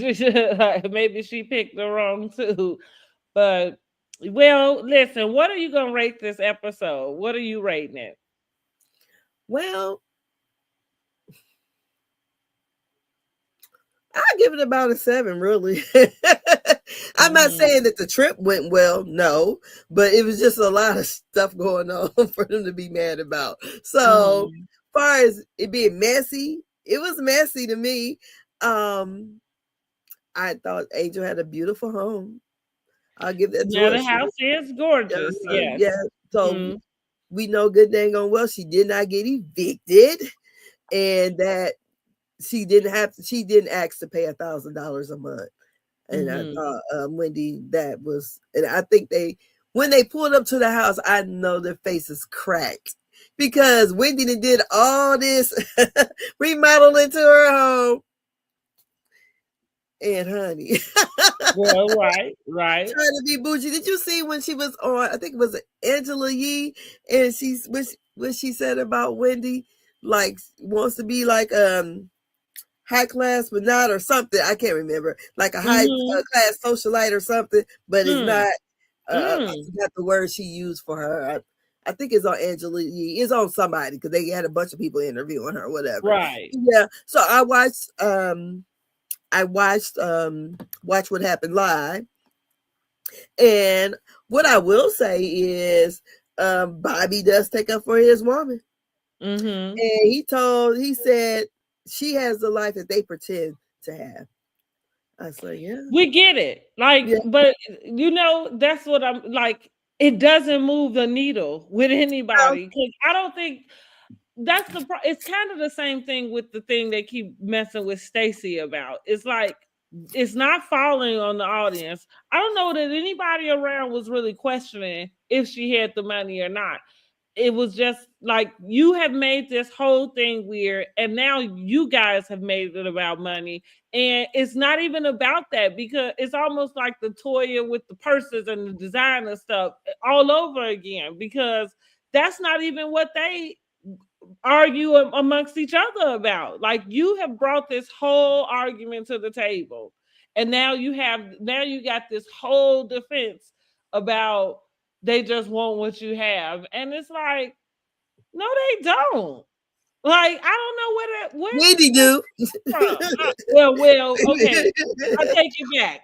like, maybe she picked the wrong two. But well, listen, what are you gonna rate this episode? What are you rating it? Well, I give it about a 7, really. I'm not Hmm. saying that the trip went well, no, but it was just a lot of stuff going on for them to be mad about. So, Hmm. far as it being messy, it was messy to me. Um, I thought Angel had a beautiful home. I'll give that to Yeah, her. the house is gorgeous. Yeah. Yes. So Hmm. we know good dang on well she did not get evicted, and that she didn't ask to pay $1,000 a month. And I Hmm. thought, Wendy, that was, and I think when they pulled up to the house, I know their faces cracked because Wendy did all this remodeling to her home. And honey, Well, right, right. trying to be bougie. Did you see when she was on? I think it was Angela Yee, and when she said about Wendy, like wants to be like high class, but not, or something. I can't remember, like a high Hmm. class socialite or something, but it's Mm. not. I Mm. forgot the word she used for her. I think it's on Angela Yee. It's on somebody because they had a bunch of people interviewing her, whatever. Right. Yeah. So I watched. Watch What Happened Live, and what I will say is, Bobby does take up for his woman, Hmm. and he said she has the life that they pretend to have. I was like, yeah, We get it. Like, yeah, but that's what I'm like. It doesn't move the needle with no, anybody, because I don't think that's it's kind of the same thing with the thing they keep messing with Stacy about. It's like it's not falling on the audience. I don't know that anybody around was really questioning if she had the money or not. It was just like, you have made this whole thing weird, and now you guys have made it about money, and it's not even about that, because it's almost like the Toya with the purses and the designer stuff all over again, because that's not even what they argue amongst each other about. Like, you have brought this whole argument to the table, and now you got this whole defense about they just want what you have, and it's like, no, they don't. Like, I don't know where Wendy that do. from. Well, okay. I take it back.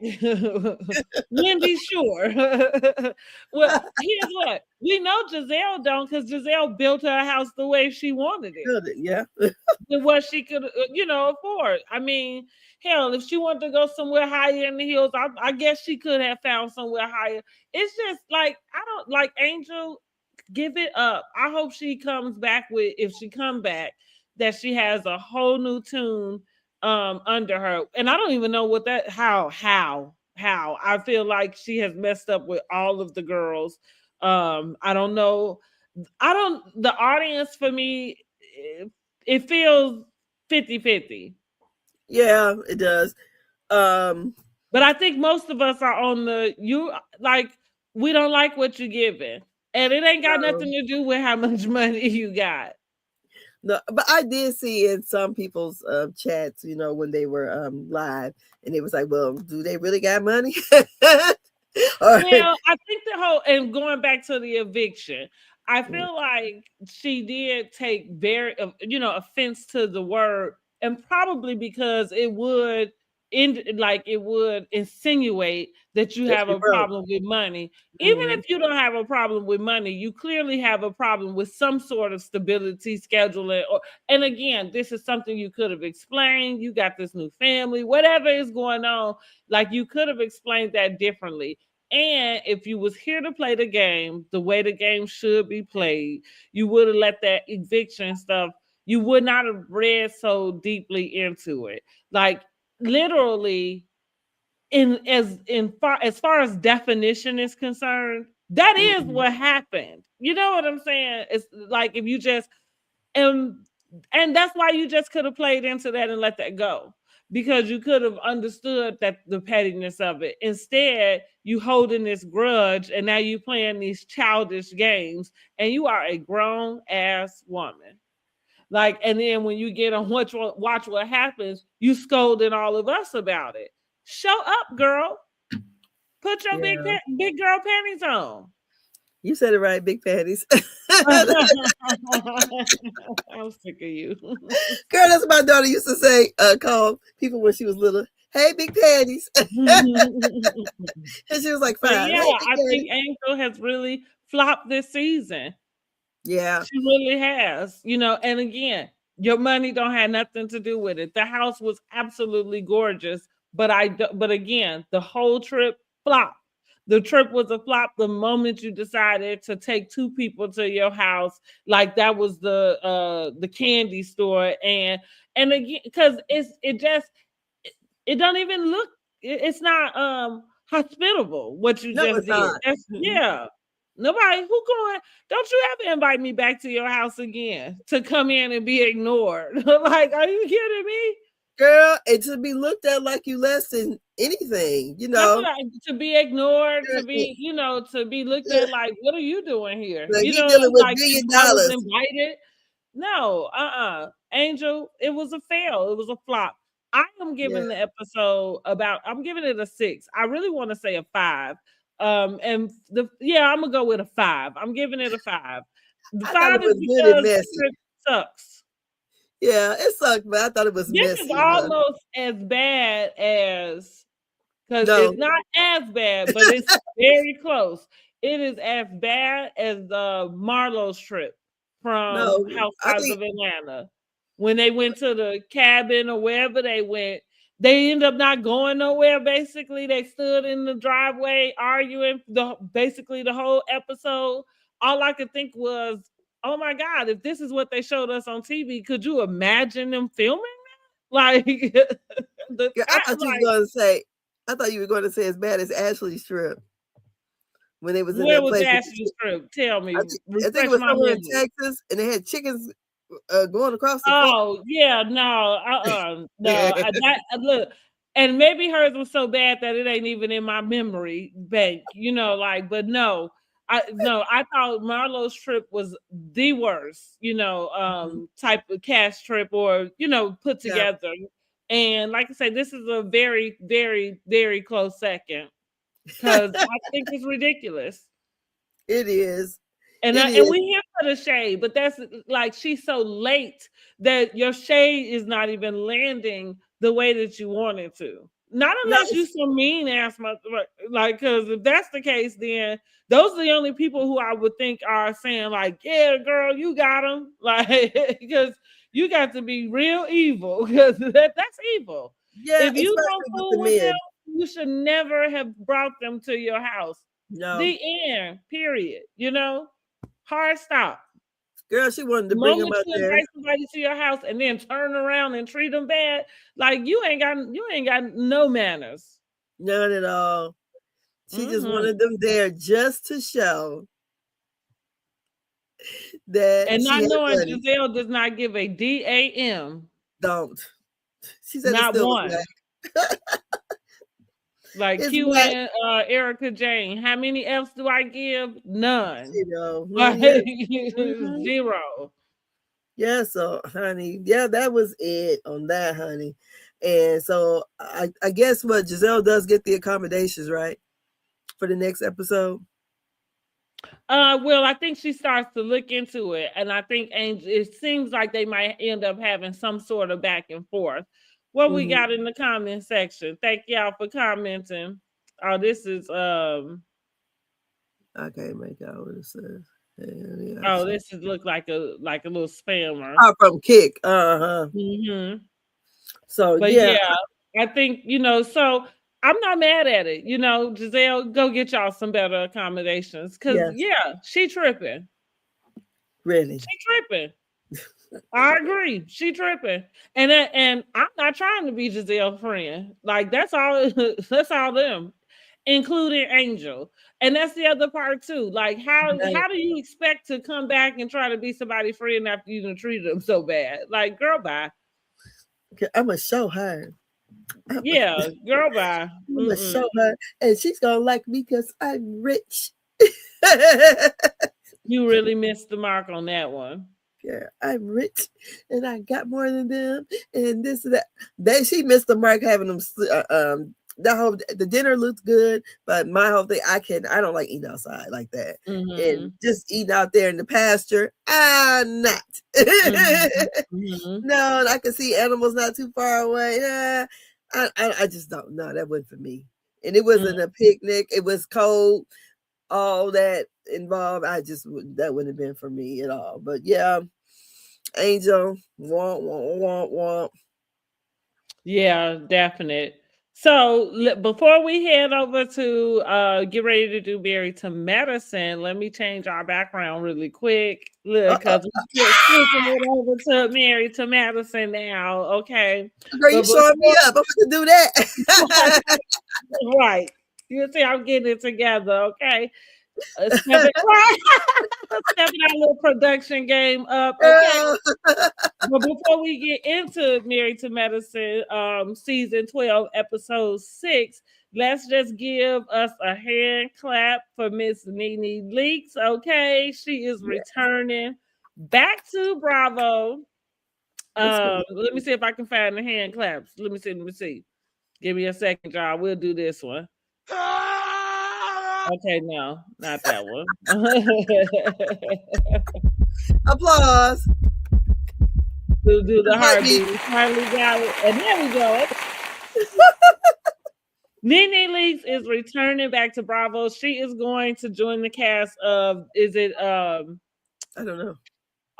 Wendy, sure. Well, here's what we know: Giselle don't, because Giselle built her house the way she wanted it, Build it, yeah. with what she could, afford. I mean, hell, if she wanted to go somewhere higher in the hills, I guess she could have found somewhere higher. It's just like I don't like Angel. Give it up. I hope she comes back with, if she come back, that she has a whole new tune under her. And I don't even know what that how. I feel like she has messed up with all of the girls. I don't know. I don't the audience for me, it feels 50-50. Yeah, it does. Um, But I think most of us are on the you like we don't like what you're giving. And it ain't got no, nothing to do with how much money you got. no, but I did see in some people's chats, when they were live, and it was like, well, do they really got money? Or Well, I think the whole, and going back to the eviction, I feel like she did take very, offense to the word, and probably because it would insinuate that you that have she a broke. problem with money. Even Mhm. if you don't have a problem with money, you clearly have a problem with some sort of stability, scheduling, and again, this is something you could have explained. You got this new family, whatever is going on, like you could have explained that differently. And if you was here to play the game the way the game should be played, you would have let that eviction stuff, you would not have read so deeply into it. Like literally, as far as definition is concerned, that is Mhm. what happened. You know what I'm saying? It's like if you just and and that's why you just could have played into that and let that go, because you could have understood that the pettiness of it. Instead, you holding this grudge, and now you playing these childish games, and you are a grown ass woman. Like, and then when you get on watch what happens, you scolding all of us about it. Show up, girl. Put your Yeah, big girl panties on. you said it right, big panties. I'm sick of you. Girl, that's what my daughter used to say. Call people when she was little. Hey, big panties, and she was like But 5. yeah, Hey, big I think panties. Angel has really flopped this season. Yeah. She really has, and again, your money don't have nothing to do with it. The house was absolutely gorgeous, but again, the whole trip flopped. The trip was a flop the moment you decided to take two people to your house. Like that was the candy store, and again, because it don't even look, it's not hospitable what you No, just it's did. not. That's Mm-mm. yeah. Nobody who going, don't you ever invite me back to your house again to come in and be ignored. Like, are you kidding me? Girl, it should be looked at like you less than anything, That's what to be ignored, to Girl, be, to be looked at like, what are you doing here? like he dealing with Like if I was $1 billion. invited. No, Angel, it was a fail. It was a flop. I am Yeah, giving the episode I'm giving it a 6. I really want to say a 5. And I'm gonna go with a 5. I'm giving it a 5. The I thought 5 it is was good and because the messy. trip sucks. Yeah, it sucked, but I thought it was This is messy enough. almost as bad as, because No, it's not as bad, but it's very close. It is as bad as the Marlowe's trip from no, I Housewives think of Atlanta. When they went to the cabin or wherever they went, they ended up not going nowhere. Basically, they stood in the driveway arguing basically the whole episode. All I could think was, oh my God, if this is what they showed us on TV, could you imagine them filming? Like the yeah, I thought you was like gonna say I thought you were gonna say as bad as Ashley's trip when they was in where that was place with Ashley's trip? Tell me, I think it refresh was my somewhere in memory. Texas, and they had chickens, going across the farm. Oh yeah, no, no. Look, and maybe hers was so bad that it ain't even in my memory bank. Like, but no, I thought Marlowe's trip was the worst. Mhm. Type of cast trip, or put Yeah, together. And like I said, this is a very, very, very close second, because I think it's ridiculous. it is. And It and is. we here for the shade, but that's like she's so late that your shade is not even landing the way that you want it to. Not No, unless you some mean ass like, because if that's the case, then those are the only people who I would think are saying like, "Yeah, girl, you got them," like because you got to be real evil because that's evil. yeah, If you don't especially with the fool with them, men. you should never have brought them to your house. No, The end. Period. You know, hard stop. girl, she wanted The to bring him moment out you there. invite somebody to your house and then turn around and treat them bad, like you ain't got no manners. None at all. She just Hmm. wanted them there just to show that And she not had knowing money. Giselle does not give a damn, Don't. She said it not still was one. black. Like It's Q black. and Erica Jane. How many F's do I give? None. You know. Like Yeah. Mhm. zero. Yeah, so honey, yeah, that was it on that, honey. And so I guess what Giselle does get the accommodations, right? For the next episode. Well, I think she starts to look into it, and I think Angel. It seems like they might end up having some sort of back and forth. What we Mhm. got in the comment section? Thank y'all for commenting. Oh, this is I can't make out what it says. Yeah, Oh, so. this is look like a little spammer. Oh, from Kick. Uh-huh. Hmm. So But yeah, yeah, I think so. I'm not mad at it. Giselle, go get y'all some better accommodations, cause yes, yeah, she tripping. really. She tripping. I agree. She tripping, and I'm not trying to be Giselle's friend. Like that's all. That's all them, including Angel. And that's the other part too. Like Right. how do you expect to come back and try to be somebody's friend after you done treated them so bad? Like girl, bye. Okay, I'm gonna show her. I'm Yeah, girl, bye. gonna Mm-mm. show her, and she's gonna like me because I'm rich. You really missed the mark on that one. Yeah, I'm rich, and I got more than them, and this and that. She missed the mark having them. The dinner looked good, but my whole thing, I don't like eating outside like that, and Mm-hmm. just eating out there in the pasture. Not. Mm-hmm. Mm-hmm. No, I can see animals not too far away. I just don't know. That wasn't for me. And it wasn't a picnic. It was cold. All that involved. That wouldn't have been for me at all. But yeah, Angel, womp womp womp womp. Yeah, definite. So before we head over to get ready to do Married to Medicine, let me change our background really quick. Look, Uh-uh. because we're switching it over to Married to Medicine now. Okay. Girl, you But showing me before up. I'm going to do that. right. You see, I'm getting it together, okay? Stepping right. Stepping our little production game up, okay? But before we get into Married to Medicine, season 12, episode 6, let's just give us a hand clap for Miss Nene Leaks. Okay, she is Yeah, returning back to Bravo. that's cool. Let me see if I can find the hand claps. Let me see. Give me a second, y'all. We'll do this one. Okay, no, not that one. Applause. We'll do the Heartbeat. heartbeat. We finally got it. And there we go. Nene Leakes is returning back to Bravo. She is going to join the cast of I don't know.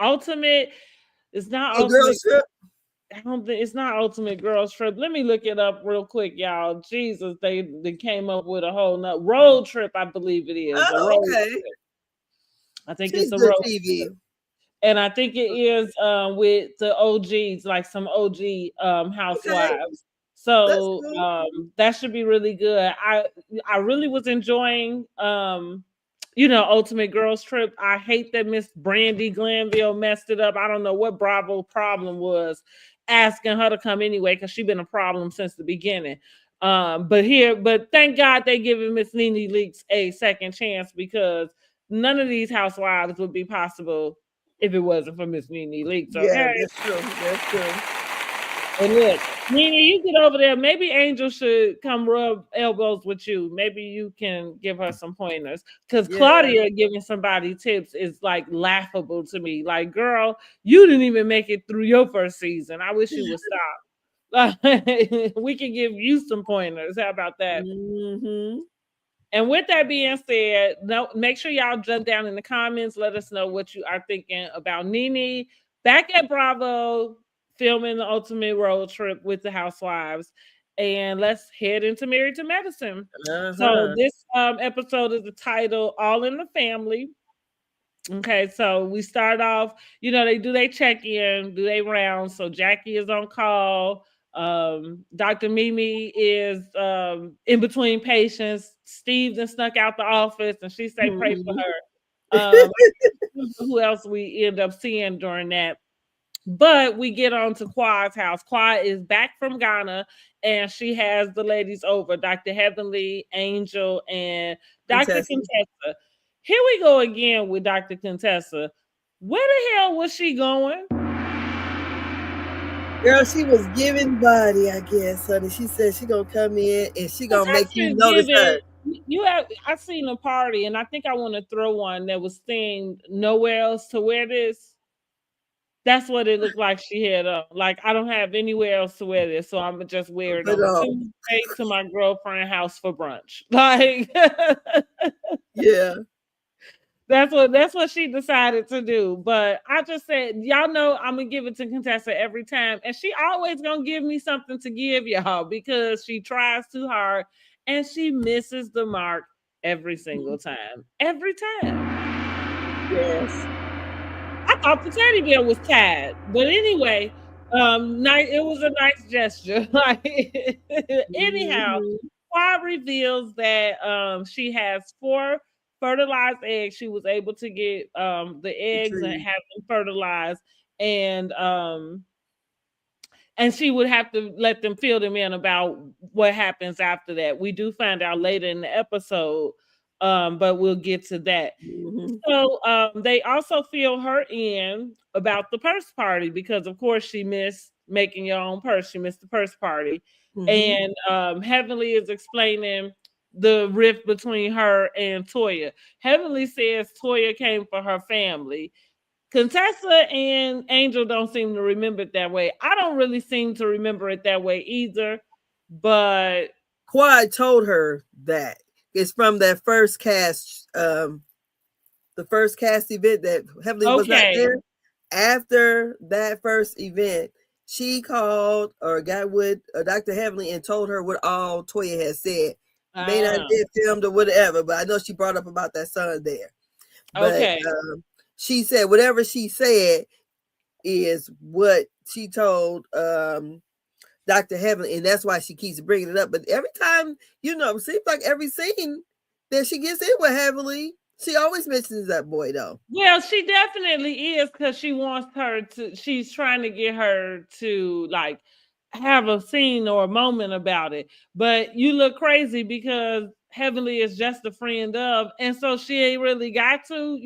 Ultimate? It's not Oh, girl Ultimate. trip. I don't think it's not Ultimate Girls Trip. Let me look it up real quick, y'all. Jesus, they came up with a whole nother road trip, I believe it is. A Oh, road okay. trip. I think She's it's a good road TV. trip. And I think it is with the OGs, like some OG Okay, housewives. that's So cool. that should be really good. I really was enjoying Ultimate Girls Trip. I hate that Miss Brandy Glanville messed it up. I don't know what Bravo problem was asking her to come anyway, because she's been a problem since the beginning. But thank God they giving Miss Nene Leakes a second chance, because none of these housewives would be possible if it wasn't for Miss Nene Leakes, Yeah, okay? that's true. That's true. And look, Nina, you get over there. Maybe Angel should come rub elbows with you. Maybe you can give her some pointers. Because Yeah. Claudia giving somebody tips is like laughable to me. Like, girl, you didn't even make it through your first season. I wish you would stop. We can give you some pointers. How about that? Mm-hmm. And with that being said, no, make sure y'all jump down in the comments. Let us know what you are thinking about Nene back at Bravo, filming the ultimate road trip with the housewives. And let's head into Married to Medicine. So Uh-huh. this episode is the title All in the Family. Okay, so we start off, they do they check in, do they round. So Jackie is on call. Dr. Mimi is in between patients. Steve then snuck out the office and she say pray for Mm-hmm. her. Who else we end up seeing during that? But we get on to Quad's house. Quad is back from Ghana and she has the ladies over, Dr. Heavenly, Angel, and Dr. Contessa. Contessa. Here we go again with Dr. Contessa. Where the hell was she going? Girl, she was giving body, I guess, honey. She said she gonna come in and she gonna make Contessa you is notice her. giving. You have. I seen a party, and I think I want to throw one that was themed "Nowhere else to wear this." That's what it looked like she had on. Like, I don't have anywhere else to wear this, so I'ma just wear it But on a Tuesday to my girlfriend's house for brunch. Like, yeah. that's what she decided to do. But I just said, y'all know I'm gonna give it to Contessa every time, and she always gonna give me something to give y'all because she tries too hard and she misses the mark every single time. Every time. Yes. I thought the teddy bear was tied, but anyway, nice. It was a nice gesture. Like, anyhow, Mm-hmm. Quad reveals that she has 4 fertilized eggs. She was able to get the The eggs and tree. have them fertilized, and she would have to let them fill them in about what happens after that. We do find out later in the episode, but we'll get to that. Mm-hmm. So they also fill her in about the purse party because, of course, she missed making your own purse. She missed the purse party. Mm-hmm. And Heavenly is explaining the rift between her and Toya. Heavenly says Toya came for her family. Contessa and Angel don't seem to remember it that way. I don't really seem to remember it that way either. But Quad told her that. It's from that first cast, the first cast event that Heavenly was not okay. there. After that first event, she called or got with Dr. Heavenly and told her what all Toya had said. May not Ah, get filmed or whatever, but I know she brought up about that son there. But okay. she said whatever she said is what she told Dr. Heavenly, and that's why she keeps bringing it up. But every time, it seems like every scene that she gets in with Heavenly, she always mentions that boy, though. Well, she definitely is because she wants her to. She's trying to get her to like have a scene or a moment about it. But you look crazy because Heavenly is just a friend of, and so she ain't really got to.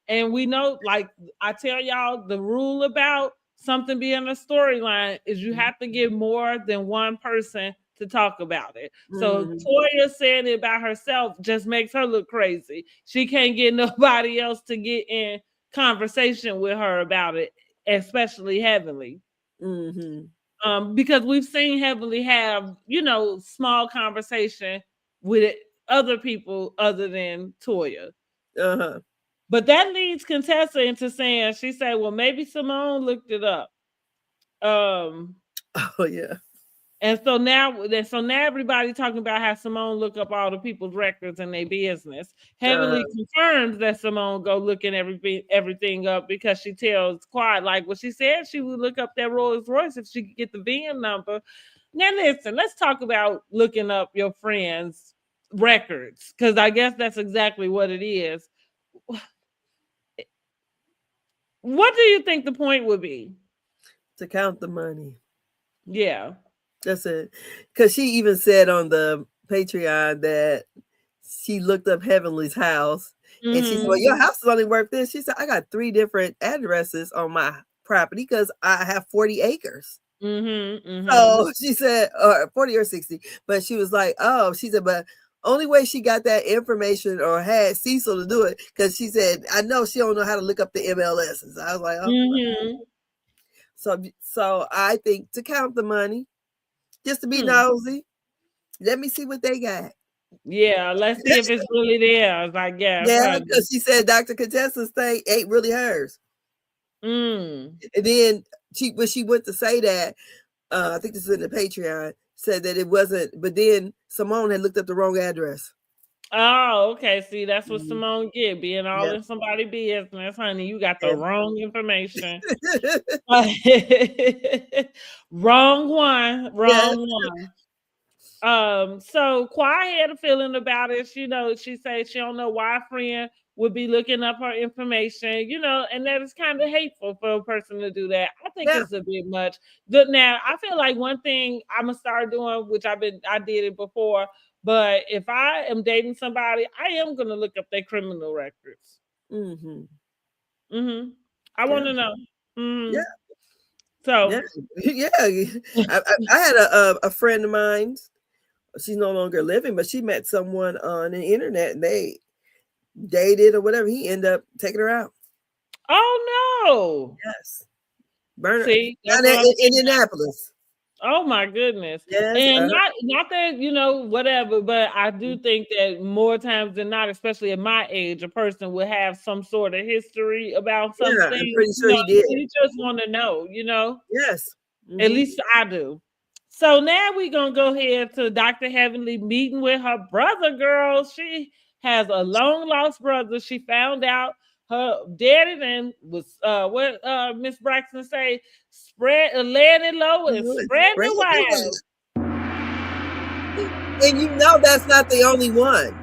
And we know, like I tell y'all, the rule about something being a storyline is you have to get more than one person to talk about it. So Mm-hmm. Toya saying it about herself just makes her look crazy. She can't get nobody else to get in conversation with her about it, especially Heavenly. Mm-hmm. Because we've seen Heavenly have, small conversation with other people other than Toya. Uh-huh. But that leads Contessa into saying, she said, well, maybe Simone looked it up. Um, Oh yeah. and so now everybody talking about how Simone look up all the people's records and their business. Heavenly confirms that Simone go looking everything up because she tells Quad, like what she said, she would look up that Rolls Royce if she could get the VIN number. Now listen, let's talk about looking up your friends' records because I guess that's exactly what it is. What do you think the point would be? To count the money. Yeah. That's it. Because she even said on the Patreon that she looked up Heavenly's house and she said, well, Mm-hmm. your house is only worth this. She said, I got 3 different addresses on my property because I have 40 acres. Mm-hmm. Mm-hmm. So she said, or 40 or 60, but she was like, oh, she said, but only way she got that information or had Cecil to do it, because she said, I know she don't know how to look up the MLSs. I was like, oh. Mm-hmm. So I think to count the money, just to be Hmm. nosy, let me see what they got. Yeah, let's see if it's really theirs, I guess, Yeah, honey. because she said Dr. Contessa's thing ain't really hers. Mm. And then when she went to say that, I think this is in the Patreon, said that it wasn't, but then Simone had looked up the wrong address. Oh, okay. See, that's what Mhm. Simone get, being all Yeah. in somebody's business, honey. You got the Yeah. wrong information. Wrong one. Yeah. Wrong one. So Quiet had a feeling about it. You know, she said she don't know why a friend would be looking up her information, you know, and that is kind of hateful for a person to do that. I think Yeah. it's a bit much. Good now, I feel like one thing I'm gonna start doing, which I did it before, but if I am dating somebody, I am gonna look up their criminal records. Mm-hmm. Mm-hmm. I Yeah. want to know. Yeah. Mm-hmm. Yeah. So, Yeah. I had a friend of mine. She's no longer living, but she met someone on the internet and they dated or whatever. He ended up taking her out. oh no. Yes. Burn her See, that's down what there I'm in saying. Indianapolis. Oh my goodness. Yes. And not that, you know, whatever, but I do think that more times than not, especially at my age, a person would have some sort of history about Yeah, something, I'm pretty you sure know, he did. you just want to know, you know. Yes. At Mm-hmm. least I do. So now we're gonna go ahead to Dr. Heavenly meeting with her brother, girl. She has a long lost brother. She found out her daddy and was what Miss Braxton say, spread laying it low and Oh, it's spreading brand it new wide. one. And you know that's not the only one.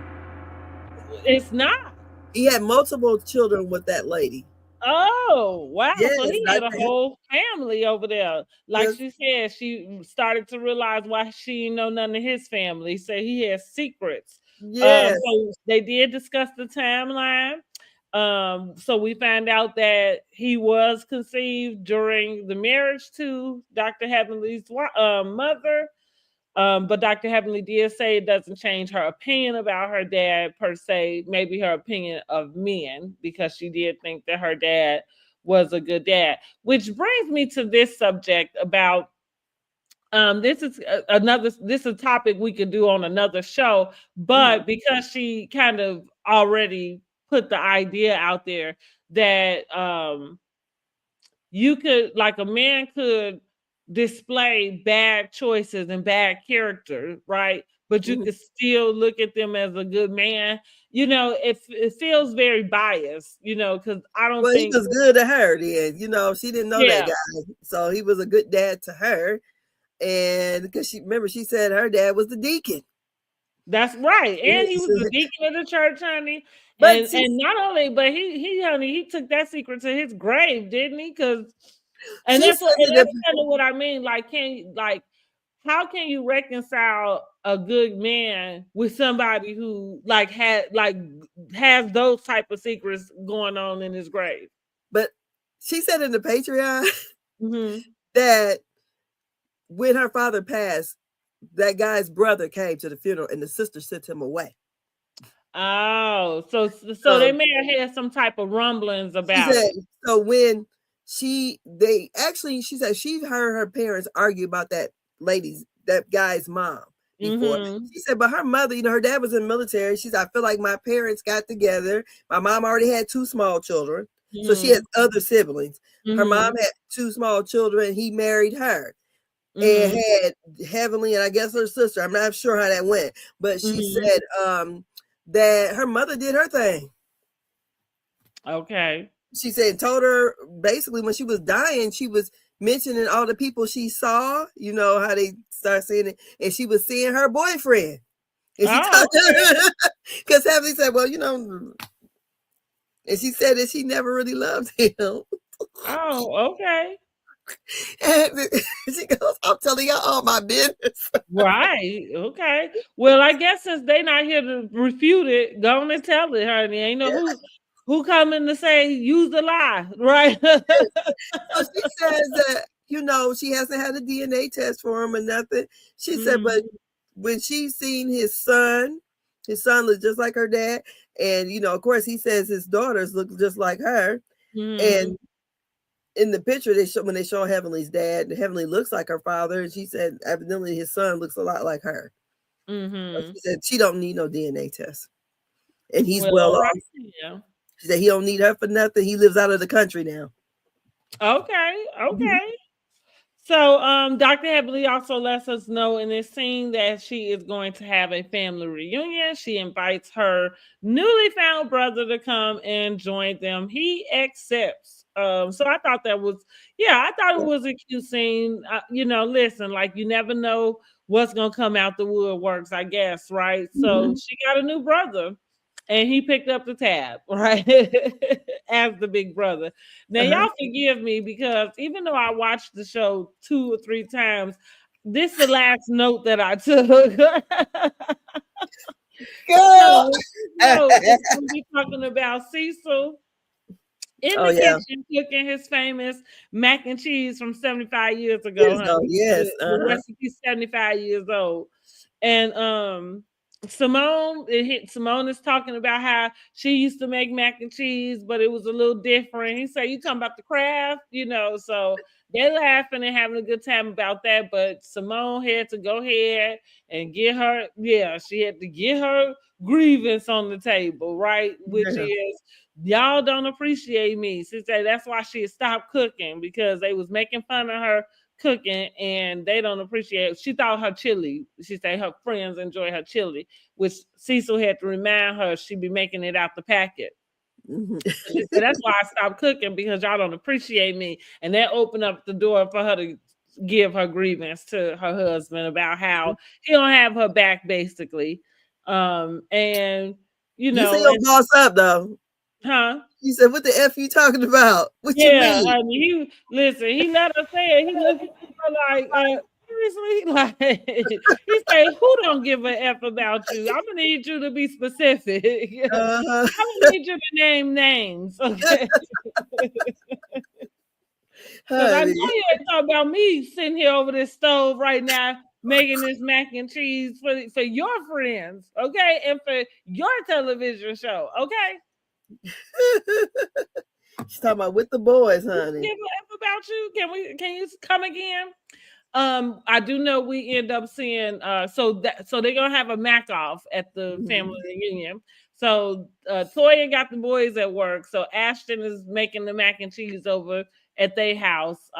It's not. He had multiple children with that lady. Oh, wow. So Yes, he had a Dr. whole family over there. Like Yes, she said, she started to realize why she didn't know none of his family. So he has secrets. yes. So they did discuss the timeline. So we found out that he was conceived during the marriage to Dr. Heavenly's mother. But Dr. Heavenly did say it doesn't change her opinion about her dad per se, maybe her opinion of men, because she did think that her dad was a good dad. Which brings me to this subject about this is this is a topic we could do on another show, Mhm, but because she kind of already put the idea out there that you could like a man could display bad choices and bad character, right? But you mhm. could still look at them as a good man. You know, it feels very biased, you know, because I don't Well, he think, was good to her then. You know, she didn't know that yeah, guy. So he was a good dad to her. And because she remember she said her dad was the deacon. that's right. And he was the deacon of the church, honey. But she And not only, but he honey, he took that secret to his grave, didn't he? Because she said and that that's kind of what I mean. Like, how can you reconcile a good man with somebody who has those type of secrets going on in his grave? but she said in the Patreon Hmm. that when her father passed, that guy's brother came to the funeral and the sister sent him away. Oh, so they So may have had some type of rumblings she about said, it. so when they actually, she said she heard her parents argue about that guy's mom before. Hmm. She said, but her mother, you know, her dad was in the military. She said, I feel like my parents got together. My mom already had two small children. So she has Hmm. other siblings. Her mom Hmm. had two small children. He married her and Hmm. had Heavenly and I guess her sister. I'm not sure how that went, but she Hmm. said that her mother did her thing. Okay. She said told her basically when she was dying, she was mentioning all the people she saw, you know how they start saying it, and she was seeing her boyfriend. And she Oh, told okay. because Heavenly said, well, you know, and she said that she never really loved him. Oh, okay. And she goes, I'm telling y'all all my business. Right. Okay. Well, I guess since they not here to refute it, go on and tell it, honey. Ain't no Yeah. who coming to say use the lie, right? So she says that. she hasn't had a DNA test for him or nothing. She said, but Mhm. when she seen his son looks just like her dad. And, of course, he says his daughters look just like her. Mhm. And in the picture, when they show Heavenly's dad, Heavenly looks like her father. And she said, evidently, his son looks a lot like her. So Mhm. she said she don't need no DNA test. And he's Well, well all off. right. Yeah. She said he don't need her for nothing. He lives out of the country now. Okay. Mhm. Okay. So, Dr. Hebley also lets us know in this scene that she is going to have a family reunion. She invites her newly found brother to come and join them. He accepts. So I thought that was, yeah, I thought it was a cute scene. Listen, like you never know what's gonna come out the woodworks, I guess, right? So Mhm. she got a new brother, and he picked up the tab, right, as the big brother. Now, Uh-huh. y'all forgive me because even though I watched the show 2 or 3 times, this is the last note that I took. Girl. So, this note is going to be talking about Cecil in Oh the yeah. kitchen cooking his famous mac and cheese from 75 years ago, Years ago. honey. Yes. The Uh-huh. recipe 75 years old. And Simone is talking about how she used to make mac and cheese, but it was a little different. He said, "You talking about the craft, so they're laughing and having a good time about that. But Simone had to go ahead and she had to get her grievance on the table, right? Which Yeah. is y'all don't appreciate me. She said that's why she stopped cooking because they was making fun of her cooking and they don't appreciate it. She thought her chili, she said her friends enjoy her chili, which Cecil had to remind her she be making it out the packet. Mhm. She said, that's why I stopped cooking because y'all don't appreciate me. And that opened up the door for her to give her grievance to her husband about how he don't have her back, basically. And You say your boss up though. huh? You said, "What the f you talking about? What you Yeah, mean?" honey. He let her say it. He looked at her like, seriously? Like he said, who don't give a F about you? I'm gonna need you to be specific. Uh-huh. I'm gonna need you to name names, okay? Because I know Honey. you ain't talking about me sitting here over this stove right now making this mac and cheese for your friends, okay? And for your television show, okay? She's talking about with the boys, We don't honey. give a F about you. Can you come again? I do know we end up seeing so they're gonna have a mac off at the family Mhm. reunion. So Toya got the boys at work. So Ashton is making the mac and cheese over at their house.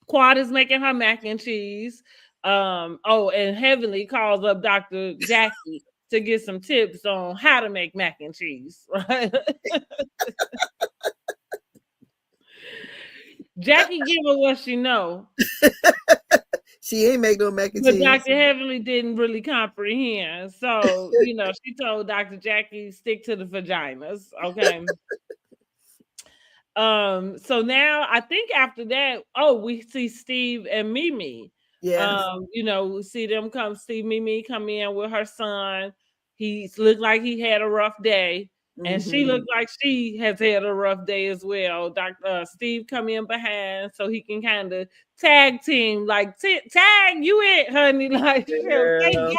Quad is making her mac and cheese. And Heavenly calls up Dr. Jackie to get some tips on how to make mac and cheese, right? Jackie give her what she know. She ain't make no mac and But cheese. Dr. Heavenly didn't really comprehend. So, she told Dr. Jackie, stick to the vaginas. Okay. So now I think after that, we see Steve and Mimi. Yes. We see Mimi come in with her son. He looked like he had a rough day. And she Mhm. looked like she has had a rough day as well. Dr. Steve come in behind so he can kind of tag team, like tag you it, honey. Like, thank Girl.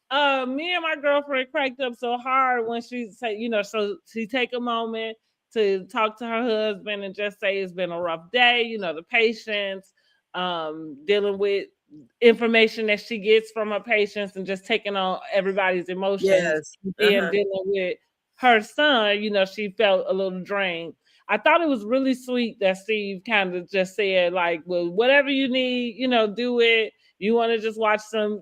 God. Me and my girlfriend cracked up so hard when she said, so she take a moment to talk to her husband and just say it's been a rough day, the patients, dealing with information that she gets from her patients and just taking on everybody's emotions, Yes. and then Uh-huh. dealing with her son, she felt a little drained. I thought it was really sweet that Steve kind of just said, like, well, whatever you need, do it. You want to just watch some,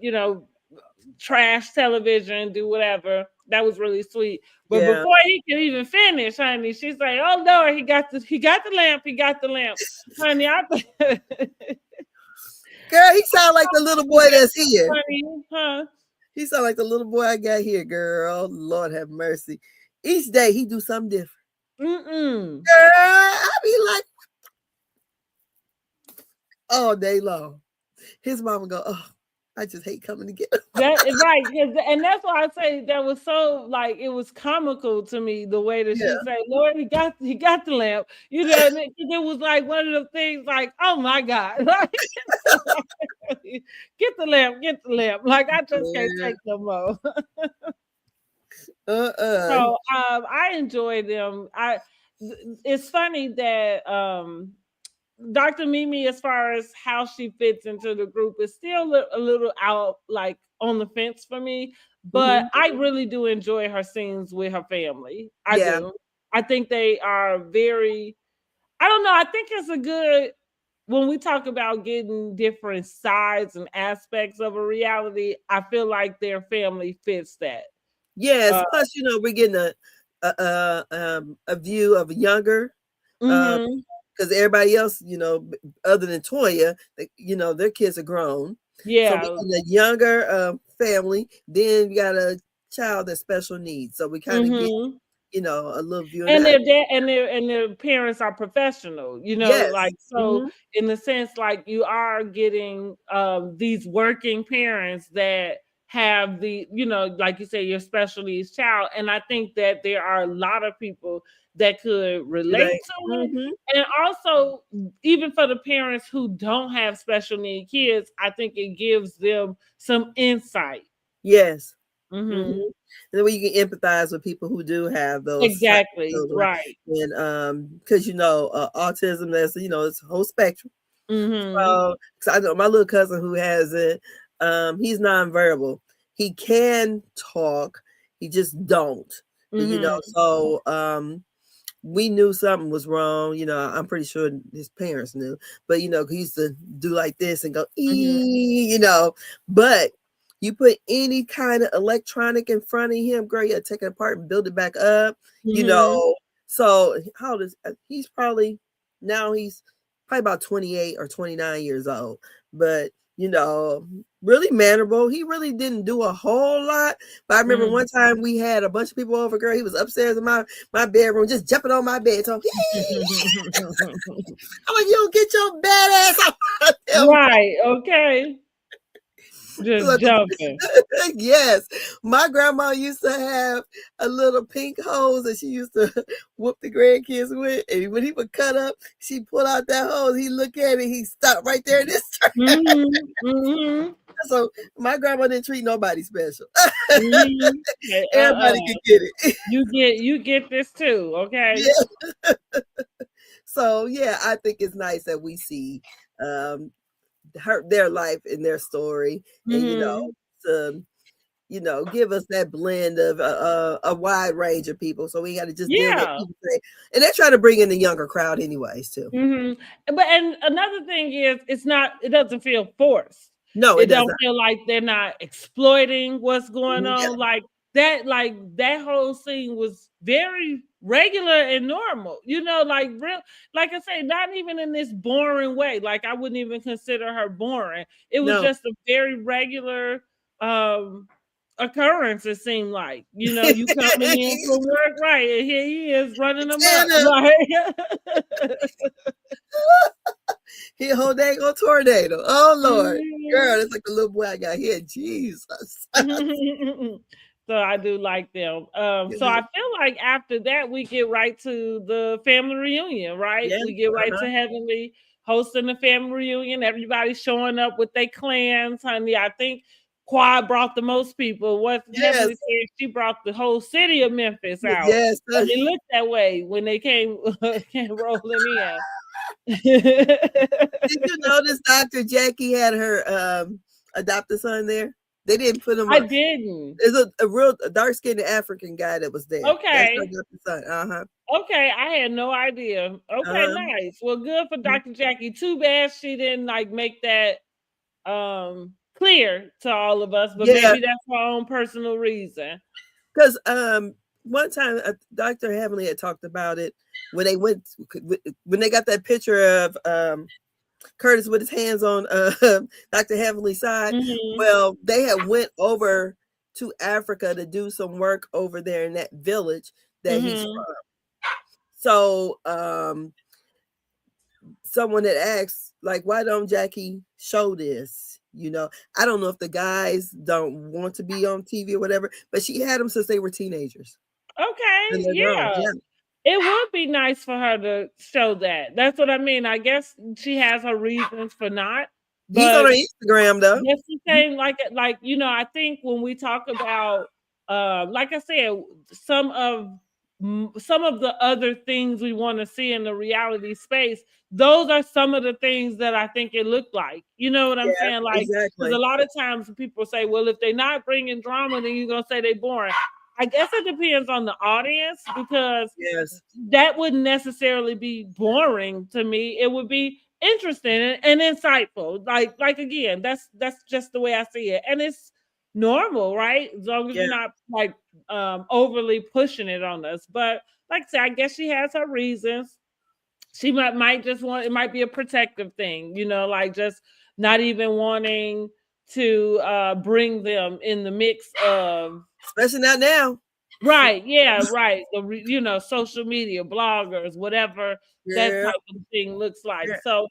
trash television, do whatever. That was really sweet. But Yeah. before he can even finish, honey, she's like, "Oh Lord, he got the lamp, he got the lamp, honey." Girl, he sound like the little boy that's here. Honey, huh? He sound like the little boy I got here, girl. Lord have mercy. Each day he do something different. Mm-mm. Girl, I be like all day long. His mama go, oh, I just hate coming to get them. That is right, and that's why I say that was so like it was comical to me the way that she Yeah. said, "Lord, he got the lamp," you know, and it was like one of the things like, "Oh my God, like, get the lamp," like I just can't Yeah. take no more. Uh-uh. So I enjoy them. It's funny that Dr. Mimi, as far as how she fits into the group, is still a little out, like on the fence for me. But Hmm. I really do enjoy her scenes with her family. I Yeah. do. I think they are very. I don't know. I think it's a good when we talk about getting different sides and aspects of a reality. I feel like their family fits that. Yes. Uh, Plus, we're getting a view of a younger, uh, mm-hmm. because everybody else, other than Toya, their kids are grown. So we Yeah. got a younger family. Then we got a child that's special needs. So we kind of get, Mm-hmm. a little view of And that. their parents are professional, Yes. like so Hmm. in the sense like you are getting these working parents that have the like you say your special needs child, and I think that there are a lot of people that could relate Like, to it, hmm. and also even for the parents who don't have special need kids, I think it gives them some insight. Yes. Hmm. Hmm. And then when you can empathize with people who do have those type of Exactly, children, right. and because autism, that's it's a whole spectrum. Hmm. So, 'cause I know my little cousin who has it. He's nonverbal. He can talk. He just don't. Hmm. So we knew something was wrong. I'm pretty sure his parents knew, but he used to do like this and go Hmm. but you put any kind of electronic in front of him, girl, you gotta take it apart and build it back up, you Hmm. know. So how old is he's probably now he's probably about 28 or 29 years old, but really mannerable. He really didn't do a whole lot. But I remember Mm. one time we had a bunch of people over, girl. He was upstairs in my bedroom, just jumping on my bed. So I'm like, you don't get your bad ass out there. Right, okay. Just jumping. Yes, my grandma used to have a little pink hose that she used to whoop the grandkids with. And when he would cut up, she pull out that hose. He look at it, he stopped right there in this turn. Mhm, mhm, So my grandma didn't treat nobody special. mhm. Hey, Everybody could get it. you get this too, okay? Yeah. So yeah, I think it's nice that we see um their life and their story, and Mhm. to give us that blend of a wide range of people. So we got to just deal with Yeah. people say, and they're trying to bring in the younger crowd anyways too. Mhm. But and another thing is it doesn't feel forced. No, it It does don't not. feel like they're not exploiting what's going Mhm. Yeah. on. Like that whole scene was very regular and normal. Like real like I say, not even in this boring way. Like I wouldn't even consider her boring. It was No. just a very regular um occurrence, it seemed like. You coming in from work, right? And here he is running amok. Stand up. Like He a whole dang on tornado. Oh Lord, girl, Mhm. that's like the little boy I got here. Jesus. So I do like them. So I feel like after that we get right to the family reunion, right? Yeah. We get right Uh-huh. to Heavenly hosting the family reunion. Everybody showing up with their clans, honey. I think Quad brought the most people. What Yes. Heavenly said, she brought the whole city of Memphis out. Yes. It looked that way when they came came rolling in. Did you notice Dr. Jackie had her adopted son there? They didn't put him I up. didn't. There's a real dark skinned African guy that was there. That's her Okay. adopted son. Uh-huh. Okay, I had no idea. Okay, Uh-huh. nice. Well, good for Mhm. Dr. Jackie. Too bad she didn't like make that clear to all of us, but Yeah, maybe that's for her own personal reason. because one time Dr. Heavenly had talked about it when they went when they got that picture of Curtis with his hands on Dr. Heavenly's side. Mhm. Well, they had went over to Africa to do some work over there in that village that he's Mhm. from. So someone had asked, like, why don't Jackie show this? You know, I don't know if the guys don't want to be on TV or whatever, but she had them since they were teenagers. And Okay, they're grown. yeah. Yeah. It would be nice for her to show that. That's what I mean. I guess she has her reasons for not, He's on her but Instagram though. that's the same. Like I think when we talk about, like I said, some of some of the other things we want to see in the reality space, those are some of the things that I think it looked like. You know what I'm Yeah, saying? Like, because a exactly. lot of times people say, well, if they're not bringing drama, then you're gonna say they're boring. I guess it depends on the audience, because Yes. that wouldn't necessarily be boring to me. It would be interesting and insightful. Like again, that's just the way I see it, and it's normal, right? As long as Yeah. you're not like overly pushing it on us. But like I said, I guess she has her reasons. She might just want, it might be a protective thing, like just not even wanting to bring them in the mix of. Especially not now. Right, yeah, right. Social media, bloggers, whatever that Yeah. type of thing looks like. Yeah. So,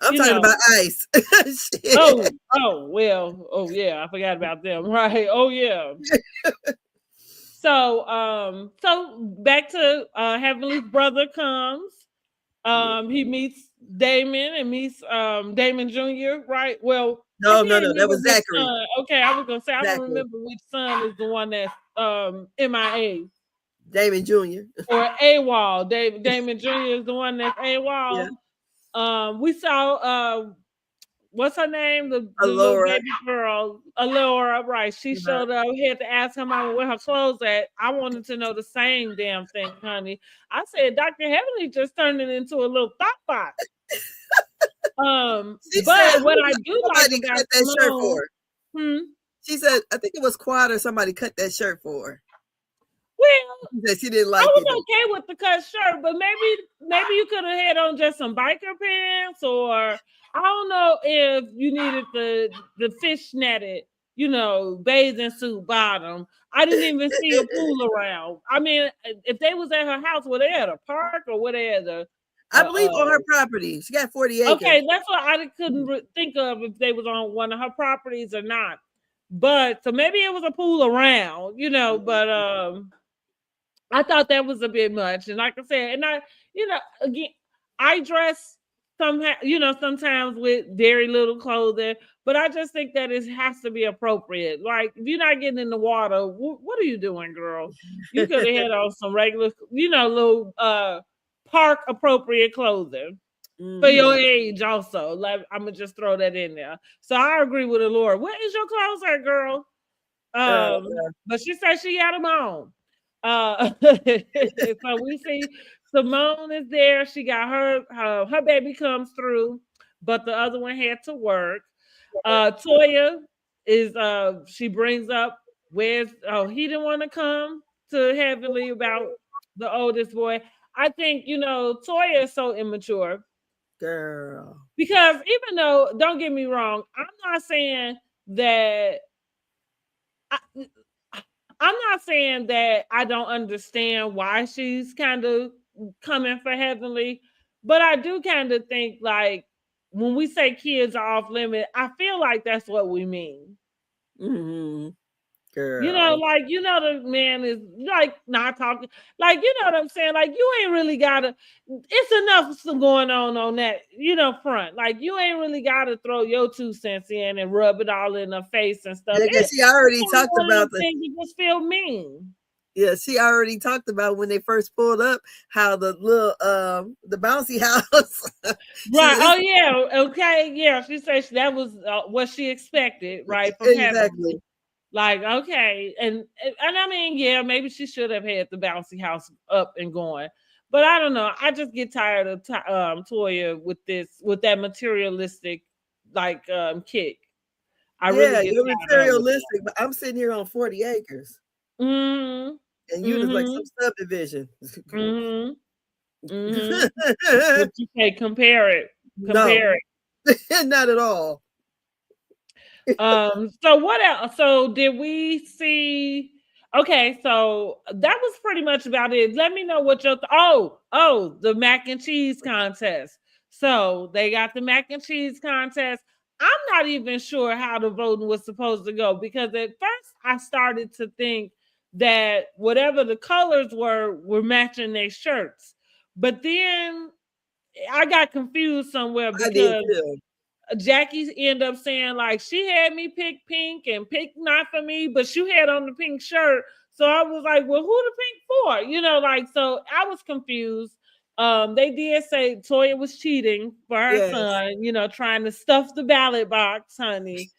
I'm you talking know, about ice. Shit. well, oh yeah, I forgot about them. Right. Oh yeah. So back to Heavenly's brother comes. He meets Damon and meets Damon Jr., right? Well, I No, can't no, no. That remember was which Zachary. son. Okay, I was gonna say I don't Zachary. remember which son is the one that's MIA. Damon Jr. Or AWOL. Damon Jr. is the one that's Yeah. AWOL. We saw what's her name? The little Alora. baby girl, Alora, right? She Uh-huh. showed up. We had to ask her mama where her clothes at. I wanted to know the same damn thing, honey. I said Dr. Heavenly just turned it into a little thought box. She said But what I do like somebody about cut that shirt Simone, for her. She said, I think it was Quad or somebody cut that shirt for her. well, She said she didn't I like was it. okay with the cut shirt, but maybe you could have had on just some biker pants, or I don't know if you needed the fishnetted, bathing suit bottom. I didn't even see a pool around. I mean, if they was at her house, were they at a park or were they at a I believe on her property. She got 40 acres. okay, that's what I couldn't think of if they was on one of her properties or not. But so maybe it was a pool around, but I thought that was a bit much. And like I said, and again, I dress sometimes with very little clothing, but I just think that it has to be appropriate. Like if you're not getting in the water, what are you doing, girl? You could have had on some regular, little park appropriate clothing for your age also. Like I'm gonna just throw that in there. So I agree with the Lord. Where is your clothes at, girl? But she said she had them on. So we see Simone is there. She got her baby comes through, but the other one had to work. Toya is she brings up where's he didn't want to come to Heavenly about the oldest boy. I think Toya is so immature. Girl. Because even though, don't get me wrong, I'm not saying that I, I'm not saying that I don't understand why she's kind of coming for Heavenly, but I do kind of think like when we say kids are off limit, I feel like that's what we mean. Girl. The man is like not talking, like what I'm saying. Like you ain't really gotta. It's enough going on that front. Like you ain't really gotta throw your 2 cents in and rub it all in her face and stuff. Yeah, because she already talked One of about the things that just feel mean. Yeah, she already talked about when they first pulled up how the little the bouncy house. Right. Oh yeah. Okay. Yeah. She said that was what she expected, right? From exactly. Like, okay. And I mean, yeah, maybe she should have had the bouncy house up and going. But I don't know. I just get tired of Toya with that materialistic like kick. I really get you're tired of materialistic, but I'm sitting here on 40 acres. Mm-hmm. And you just like some subdivision. Mm-hmm. What you say? Compare it. Not at all. So what else? So did we see? Okay, so that was pretty much about it. Let me know what your the mac and cheese contest. So they got the mac and cheese contest. I'm not even sure how the voting was supposed to go because at first I started to think that whatever the colors were matching their shirts. But then I got confused somewhere I did because too. Jackie ended up saying like she had me pick pink and pick not for me, but she had on the pink shirt. So I was like, well, who the pink for? Like so I was confused. They did say Toya was cheating for her Yes, son, trying to stuff the ballot box, honey.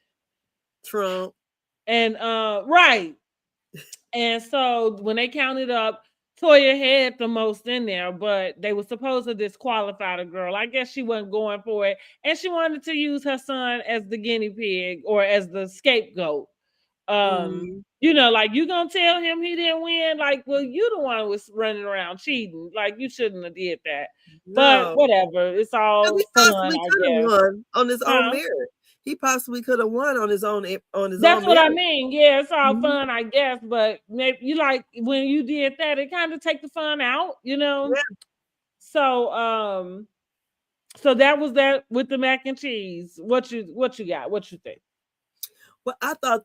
Trump. And right. And so when they counted up, Toya had the most in there, but they were supposed to disqualify the girl. I guess she wasn't going for it. And she wanted to use her son as the guinea pig or as the scapegoat. Mm, Like you gonna tell him he didn't win? Like, well, you the one who was running around cheating. Like you shouldn't have did that. But no, whatever. It's 'cause all he fun, possibly I could have guess. won on his own Huh? merit. He possibly could have won on his That's own what I merit. mean. Yeah, it's all Mhm. fun, I guess, but maybe you like when you did that, it kind of take the fun out. Yeah. So that was that with the mac and cheese. What you got? What you think? Well, I thought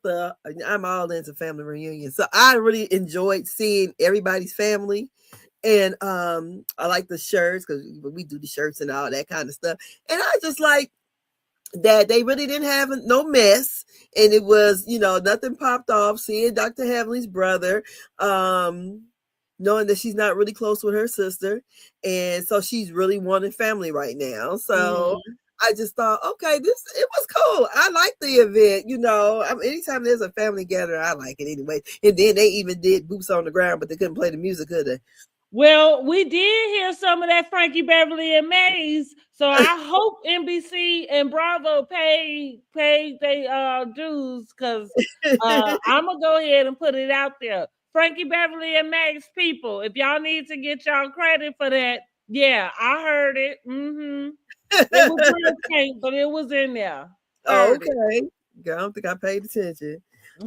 I'm all into family reunions, so I really enjoyed seeing everybody's family. And I like the shirts because we do the shirts and all that kind of stuff. And I just like that they really didn't have no mess, and it was nothing popped off. Seeing Dr. Heavenly's brother, um, knowing that she's not really close with her sister, and so she's really wanting family right now. So Mhm. I just thought, okay, this it was cool. I like the event. Anytime there's a family gathering, I like it anyway. And then they even did boots on the ground, but they couldn't play the music, could they? Well, we did hear some of that Frankie Beverly and Mays, so I hope NBC and Bravo pay they dues because I'm gonna go ahead and put it out there. Frankie Beverly and Mays people, if y'all need to get y'all credit for that, yeah, I heard it. It was real faint, but it was in there. Oh, Heard it. okay. Girl, I don't think I paid attention.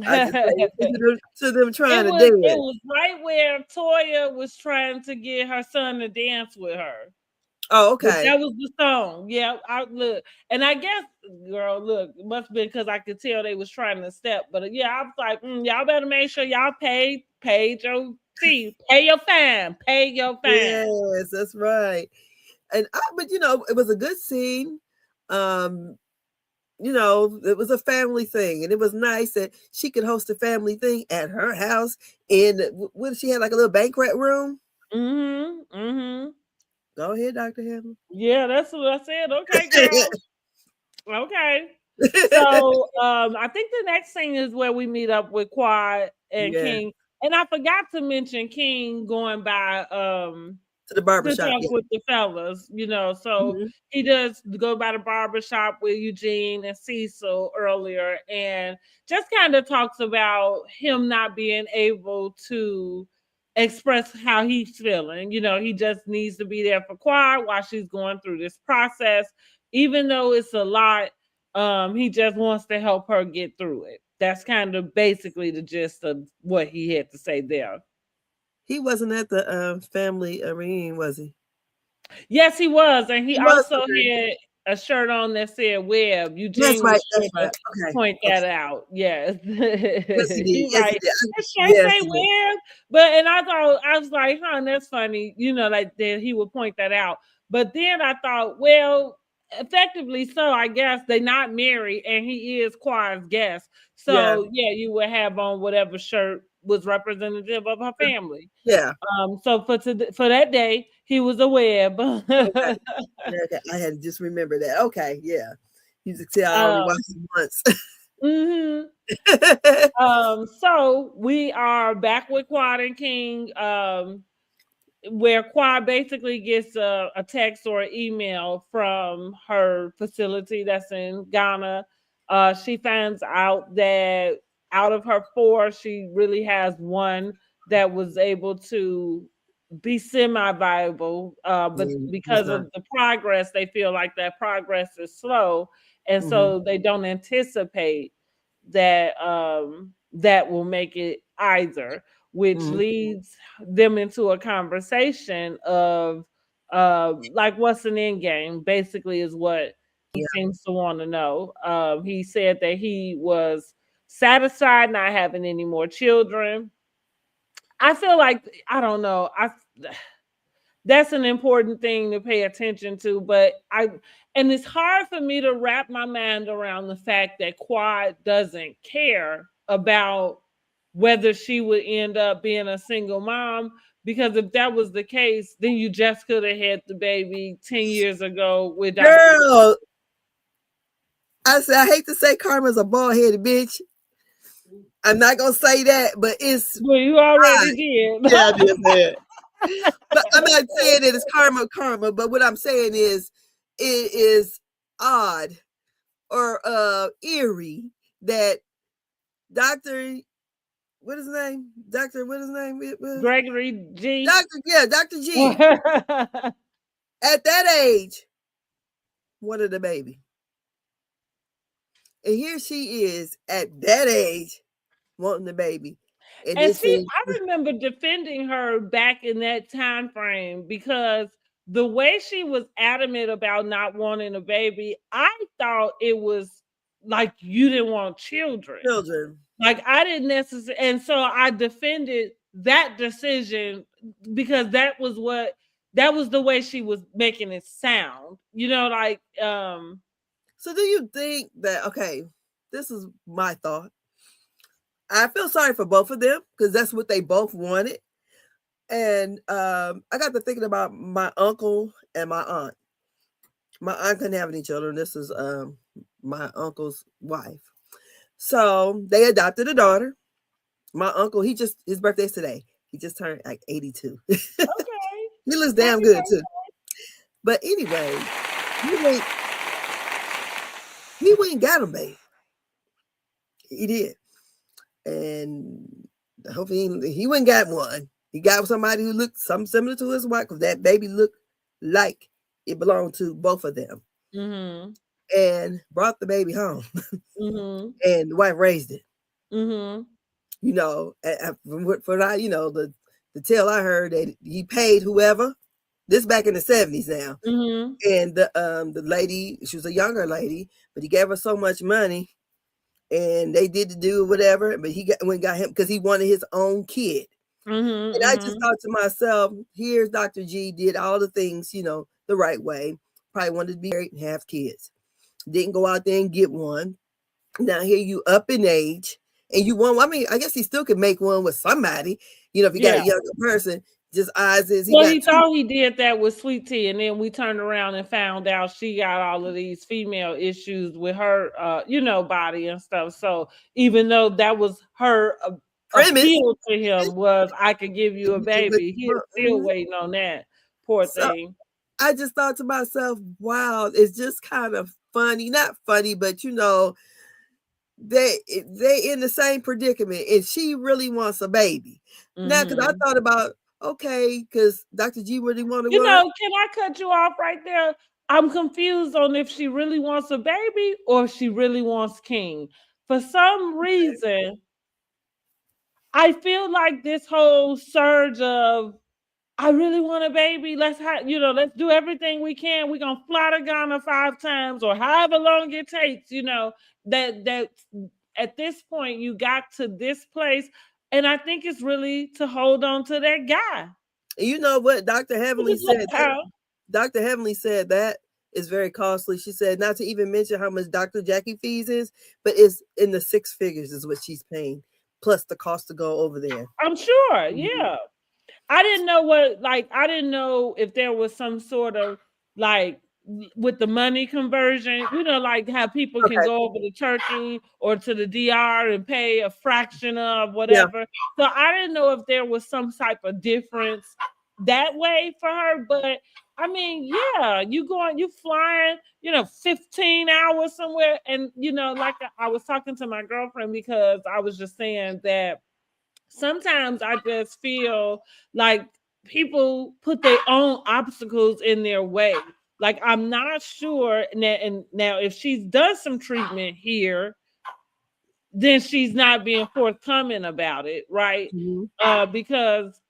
I just paid attention to them It trying to was it dance. was right where Toya was trying to get her son to dance with her. Oh, But okay. that was the song. Yeah, I look, and I guess, girl, look, it must have been because I could tell they was trying to step. But yeah, I was like, y'all better make sure y'all paid your fee, pay your fine, pay your fine. Yes, that's right. But it was a good scene. Um, it was a family thing, and it was nice that she could host a family thing at her house. In what did she have, like a little banquet room? Mm-hmm. Go ahead, Dr. Hamlin. Yeah, that's what I said. Okay, girl. Okay. So I think the next thing is where we meet up with Quad and Yeah, King. And I forgot to mention King going by to the to barbershop. talk Yeah. with the fellas. So Mhm. he does go by the barber shop with Eugene and Cecil earlier and just kind of talks about him not being able to express how he's feeling. He just needs to be there for Quad while she's going through this process. Even though it's a lot, he just wants to help her get through it. That's kind of basically the gist of what he had to say there. He wasn't at the family reunion, was he? Yes, he was, and he He was, also okay. had a shirt on that said "Web." That's Eugene right. was That's sure right. to Okay. point Okay. that out. Yes, Yes, he did. he Yes, he right. did. His shirt Yes, say he did. "Web," and I thought I was like, "Huh, that's funny." Like that he would point that out. But then I thought, well, effectively, so I guess they not married, and he is Quad's guest. Yeah. So yeah, you would have on whatever shirt was representative of her family. Yeah. So for that day, he was a web. Okay. Yeah, okay. I had to just remember that. Okay. Yeah. You can tell I only um, watched it once. mhm. So we are back with Quad and King, where Quad basically gets a text or an email from her facility that's in Ghana. She finds out that out of her four, she really has one that was able to be semi-viable, but Mm, it's because not. of the progress, they feel like that progress is slow, and Mhm. so they don't anticipate that that will make it either, which Mhm. leads them into a conversation of like what's an end game basically is what seems to want to know. He said that he was satisfied not having any more children. I feel like I don't know. I That's an important thing to pay attention to, but and it's hard for me to wrap my mind around the fact that Quad doesn't care about whether she would end up being a single mom, because if that was the case, then you just could have had the baby 10 years ago with Dr. Girl, I said I hate to say Karma's a bald headed bitch. I'm not gonna say that, but it's Well, you already did. yeah, I did that. But I'm not saying that it's karma, but what I'm saying is it is odd or eerie that Dr. What is his name? Dr. What is his name? Gregory G. Dr. G. At that age, wanted a baby. And here she is at that age wanting the baby. And see, I remember defending her back in that time frame because the way she was adamant about not wanting a baby, I thought it was like you didn't want children. Like I didn't necessarily, and so I defended that decision because that was the way she was making it sound. You know, like So do you think that okay, this is my thought. I feel sorry for both of them because that's what they both wanted. And I got to thinking about my uncle and my aunt. My aunt couldn't have any children. This is my uncle's wife. So they adopted a daughter. My uncle, his birthday's today. He just turned like 82. Okay. He looks damn good too. But anyway, he went and got him, babe. He did. And hopefully he went and got one. He got somebody who looked something similar to his wife because that baby looked like it belonged to both of them. Mm-hmm. And brought the baby home. Mm-hmm. And the wife raised it. Mm-hmm. You know, from what the tale I heard that he paid whoever. This back in the 70s now. Mm-hmm. And the lady, she was a younger lady, but he gave her so much money. And they did to do whatever, but he got him because he wanted his own kid. Mm-hmm, and I just thought to myself, here's Dr. G did all the things, the right way. Probably wanted to be married and have kids. Didn't go out there and get one. Now here you up in age and you want, I mean, I guess he still could make one with somebody, if you got a younger person. Just eyes is he thought he did that with Sweet Tea, and then we turned around and found out she got all of these female issues with her body and stuff. So even though that was her appeal to him was I could give you a baby, he's still waiting on that. Poor thing. I just thought to myself, wow, it's just kind of funny. Not funny, but they in the same predicament, and she really wants a baby. Mm-hmm. Now, because I thought about okay, because Dr. G really wanted one. Can I cut you off right there? I'm confused on if she really wants a baby or if she really wants King. For some reason, I feel like this whole surge of I really want a baby. Let's do everything we can. We're gonna fly to Ghana 5 times or however long it takes. That at this point you got to this place, and I think it's really to hold on to that guy. You know what Dr. Heavenly said? Dr. Heavenly said that is very costly. She said not to even mention how much Dr. Jackie fees is, but it's in the 6 figures is what she's paying, plus the cost to go over there. I'm sure, yeah. I didn't know if there was some sort of with the money conversion, like how people can go over to Turkey or to the DR and pay a fraction of whatever. Yeah. So I didn't know if there was some type of difference that way for her. But I mean, yeah, you flying, 15 hours somewhere. And, like I was talking to my girlfriend because I was just saying that sometimes I just feel like people put their own obstacles in their way. Like I'm not sure now if she's done some treatment here, then she's not being forthcoming about it, right? Mm-hmm. Because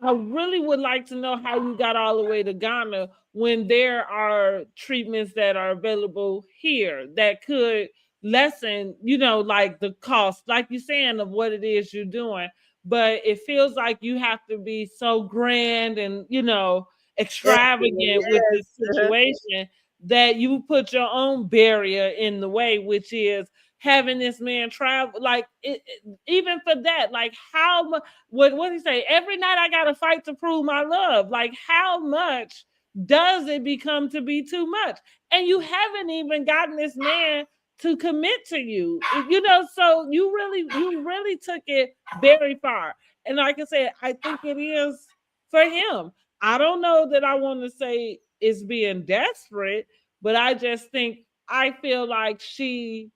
I really would like to know how you got all the way to Ghana when there are treatments that are available here that could lessen, like the cost, like you're saying, of what it is you're doing. But it feels like you have to be so grand and, Everywhere, extravagant with this yes. situation that you put your own barrier in the way, which is having this man travel. Like, even for that, like, how much, what did he say? Every night I got to fight to prove my love. Like, how much does it become to be too much? And you haven't even gotten this man to commit to you, so you really took it very far. And like I said, I think it is for him. I don't know that I want to say it's being desperate, but I just think, I feel like she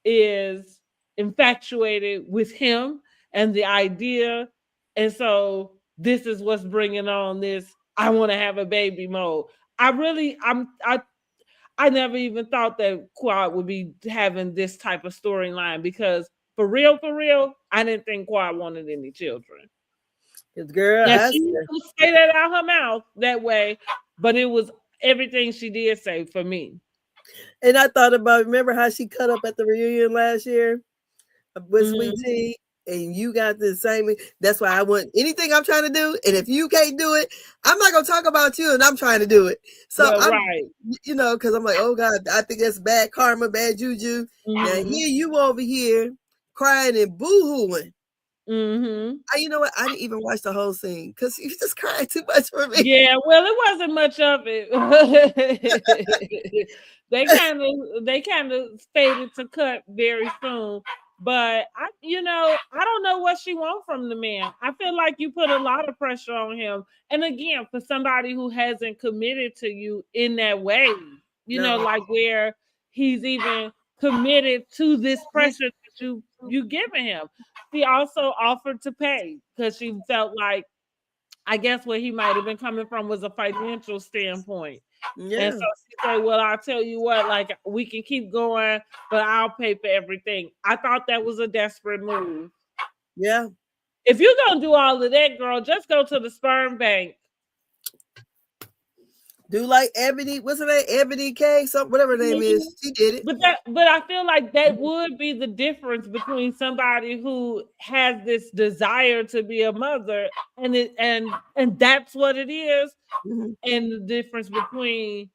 is infatuated with him and the idea. And so this is what's bringing on this I want to have a baby mode. I never even thought that Quad would be having this type of storyline, because for real, I didn't think Quad wanted any children. Cause girl, Now I she said, didn't say that out her mouth that way, but it was everything she did say for me. and I thought about, remember how she cut up at the reunion last year with Sweet Hmm. Tea, and you got the same. That's why I want anything I'm trying to do, and if you can't do it, I'm not gonna talk about you, and I'm trying to do it. So Well, I'm, right. because I'm like, oh God, I think that's bad karma, bad juju. Now here Hmm. you over here crying and boo-hooing. Hmm. You know what? I didn't even watch the whole scene because you just cried too much for me. Yeah, well, it wasn't much of it. they kind of faded to cut very soon. But I don't know what she wants from the man. I feel like you put a lot of pressure on him. And again, for somebody who hasn't committed to you in that way, No. like where he's even committed to this pressure that you giving him. She also offered to pay because she felt like, I guess, where he might have been coming from was a financial standpoint. And so Yeah. she said, well, I'll tell you what, like, we can keep going, but I'll pay for everything. I thought that was a desperate move. Yeah. If you're going to do all of that, girl, just go to the sperm bank. Do like Ebony, what's her name? Ebony K, some whatever her name Mhm. is. She did it. But I feel like that would be the difference between somebody who has this desire to be a mother, and that's what it is, Mhm. and the difference between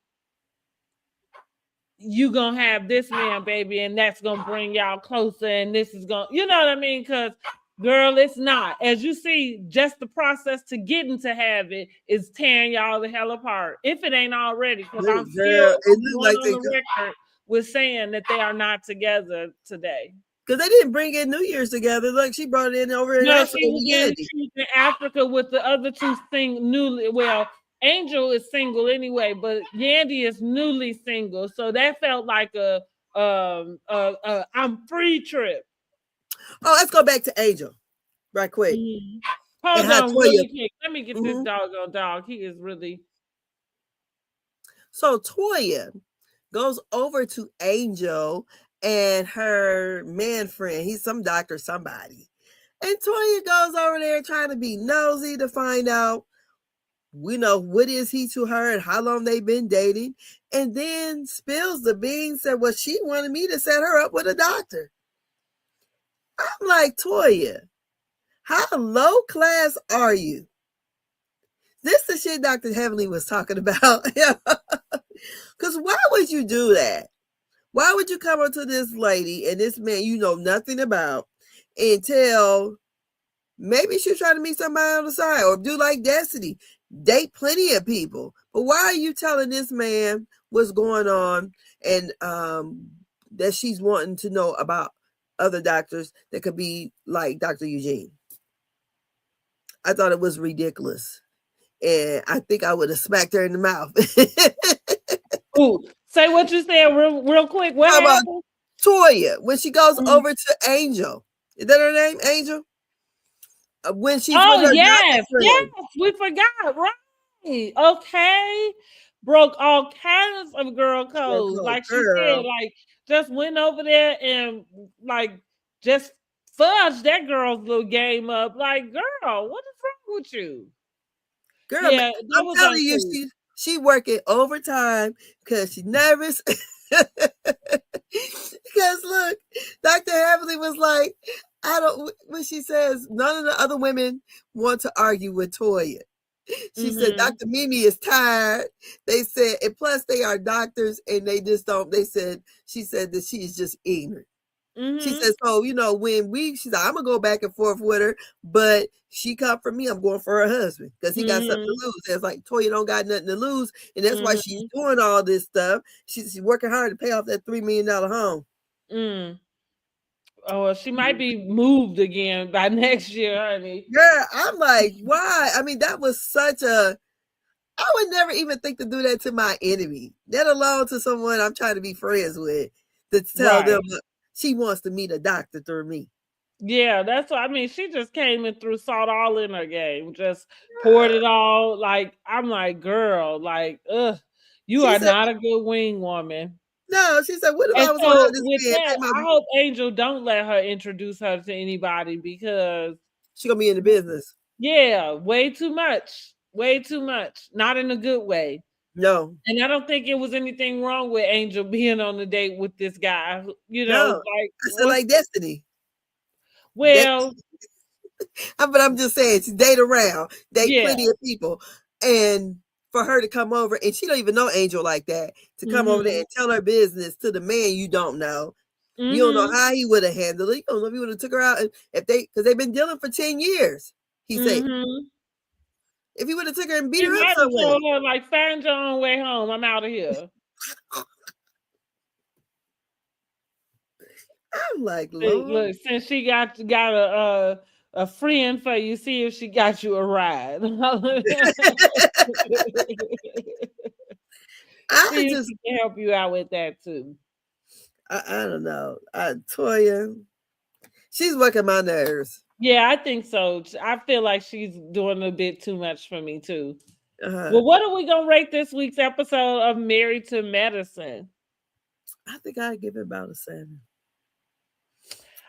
you gonna have this man, baby, and that's gonna bring y'all closer, and this is gonna, you know what I mean? Because, girl, it's not. As you see, just the process to getting to have it is tearing y'all the hell apart, if it ain't already. Because Look, girl, it I'm looked going like on they, the record with saying that they are not together today. because they didn't bring in New Year's together. Look, she brought it in over in No, Africa she with was Yandy. in Africa with the other two newly. Well, Angel is single anyway, but Yandy is newly single, so that felt like a I'm free trip. Oh, let's go back to Angel right quick. Mhm. And Hold how on, Toya. really quick. Let me get this Mhm. doggone dog. He is really. So Toya goes over to Angel and her man friend. He's some doctor, somebody. And Toya goes over there trying to be nosy to find out, what is he to her and how long they've been dating. And then spills the beans, said, well, she wanted me to set her up with a doctor. I'm like, Toya, how low class are you? This the shit Dr. Heavenly was talking about. Because why would you do that? Why would you come up to this lady and this man you know nothing about and tell, maybe she's trying to meet somebody on the side or do like Destiny, date plenty of people. But why are you telling this man what's going on and that she's wanting to know about other doctors that could be like Dr. Eugene? I thought it was ridiculous. And I think I would have smacked her in the mouth. Ooh, say what you said real quick. What How about happened? Toya when she goes Mm. over to Angel? Is that her name, Angel? When she's with Oh, her doctor yes, yes, friend. we forgot. Right. Okay. Broke all kinds of girl codes. Girl, Like she said, girl, like, just went over there and, like, just fudged that girl's little game up. Like, girl, what is wrong with you? girl, Yeah, that I'm was telling you, uncool. She working overtime because she nervous. Because look, Dr. Heavenly was like, I don't, when she says none of the other women want to argue with Toya. She said Mm-hmm. Dr. Mimi is tired. They said, and plus they are doctors and they just don't, she said that she is just ignorant. She Mm-hmm. says, so, when she's like, I'm going to go back and forth with her, but she come for me, I'm going for her husband because he got something to Mm-hmm. lose. It's like, Toya don't got nothing to lose. And that's why she's Mm-hmm. doing all this stuff. She's working hard to pay off that $3 million home. Mm. Oh, well, she might be moved again by next year, honey. Yeah, I'm like, why? I mean, that was I would never even think to do that to my enemy, let alone to someone I'm trying to be friends with, to tell them Right. she wants to meet a doctor through me. Yeah, that's what I mean. She just came and threw salt all in her game, just poured it all. Like, I'm like, girl, like, ugh, you She are said, not a good wing woman. no, she said, what if And I was around so this with man? that, I hope Angel don't let her introduce her to anybody because She gonna be in the business. yeah, way too much. Way too much. Not in a good way. No, And I don't think it was anything wrong with Angel being on the date with this guy. You know, no. like I said what's like destiny. That, well, but I'm just saying, she date around, date yeah. plenty of people, and for her to come over, and she don't even know Angel like that, to come over there Mhm. and tell her business to the man you don't know. You don't know Mhm. how he would have handled it. You don't know if he would have took her out, and if because they've been dealing for 10 years. He said Mhm. if he would have took her and beat He her up might have somewhere. told her like, "Find your own way home. I'm out of here." I'm like, Hey, Lord. look, since she got a friend for you, see if she got you a ride. I See if just, she can help you out with that too. I don't know. Toya, she's working my nerves. Yeah, I think so. I feel like she's doing a bit too much for me too. Uh, Well, what are we gonna rate this week's episode of Married to Medicine? I think I'd give it about a 7.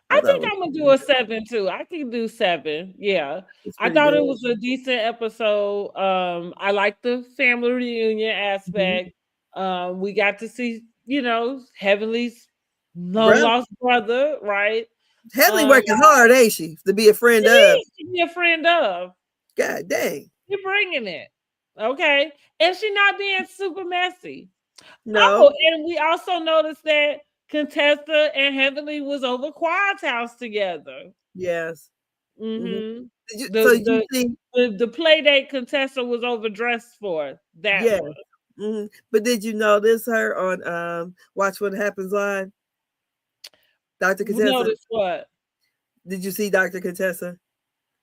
I I thought it think was I'm gonna do really a 7 too. I can do 7. Yeah. it's I pretty thought it good. was a decent episode. I like the family reunion Mhm. aspect. We got to see, Heavenly's long Bruh, lost brother, right? Heavenly Um, working hard, ain't she? To be a she friend of. needs to be a friend of. God dang. She bringing it. Okay. And she not being super messy. Oh, No. and we also noticed that Contessa and Heavenly was over Quad's house together. Yes. Mhm. Mhm. So The did you the see? the play date Contessa was overdressed for, that Yes. one. But did you notice her on Watch What Happens Live? Dr. We Contessa? noticed what? Did you see Dr. Contessa?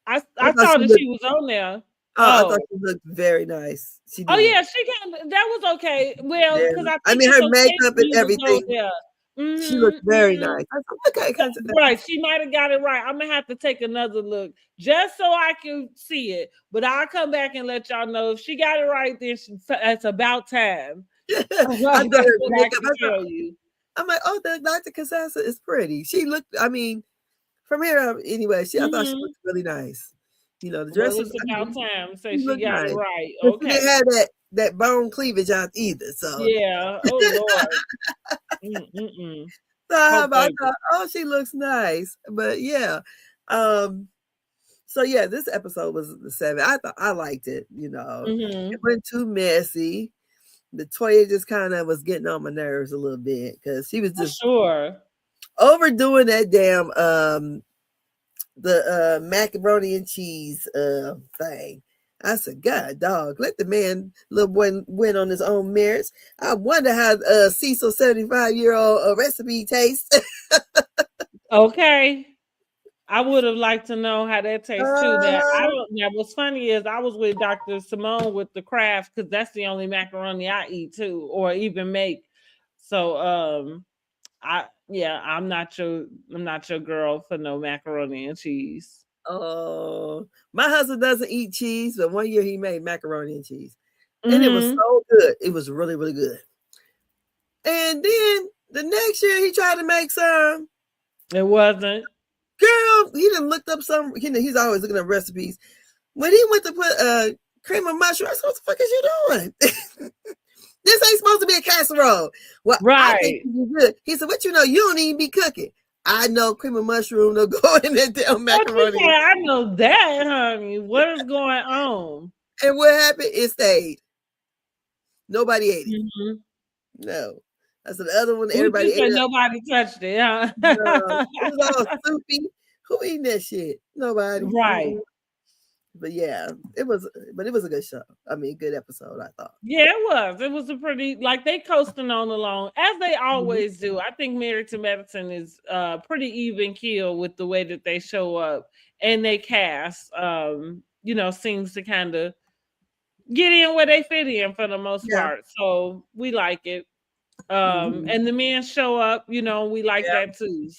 I I thought saw she that looked she was on there. I thought Oh. she looked very nice. She Oh, did. yeah, she can that was okay. Well, Yeah. because I I think mean it's her okay makeup for and you to go everything. there. She looked Mhm, very mhm. nice. I said, okay, Right, she might have got it right. Imma have to take another look just so I can see it, but I'll come back and let y'all know if she got it right, then it's about time. I thought That's her what I makeup. can tell you. I'm like, oh, the Dr. Contessa is pretty. She looked, I mean, from here anyway, I thought she Mhm. looked really nice. The Well, dress it's was, I about mean, time. Say she she looked got it nice. right. But she didn't Okay. have that bone cleavage out either. So, Yeah. Oh Lord. Mm-mm-mm. so Poke I baby. thought, oh, she looks nice. But yeah. Um, so yeah, this episode was the 7. I thought I liked it, It Mm-hmm. wasn't too messy. The Toya just kind of was getting on my nerves a little bit because she was For just sure. overdoing that damn the macaroni and cheese thing. I said, God, dog, let the man, little boy, win on his own merits. I wonder how Cecil 75-year-old recipe tastes. Okay. I would have liked to know how that tastes too. That I uh-huh. don't. Now, what's funny is I was with Dr. Simone with the craft because that's the only macaroni I eat too, or even make. So, I'm not your girl for no macaroni and cheese. Oh, my husband doesn't eat cheese, but one year he made macaroni and cheese, and it was Mm-hmm. so good. It was really, really good. And then the next year he tried to make some. It wasn't. Girl, he done looked up some. He's always looking at recipes. When he went to put Cream of mushroom. I said, what the fuck is you doing? This ain't supposed to be a casserole. Well, I think Right. you good. He said, what you know? You don't even be cooking. I know cream of mushroom to go in that damn What you macaroni. say? I know that, honey. What is going on? And what happened? It stayed. Nobody ate it. Mm-hmm. No. That's the other one. What Everybody you ate say? it. Nobody touched it, huh? No. It was all soupy. Who eating that shit? Nobody. Right. But yeah, it was. But it was a good show. I mean, good episode. I thought. Yeah, it was. It was a pretty like they coasting on along as they always do. I think Married to Medicine is pretty even keel with the way that they show up and they cast. Seems to kind of get in where they fit in for the most Yeah. part. So we like it. Mhm. And the men show up, we like Yeah. that too.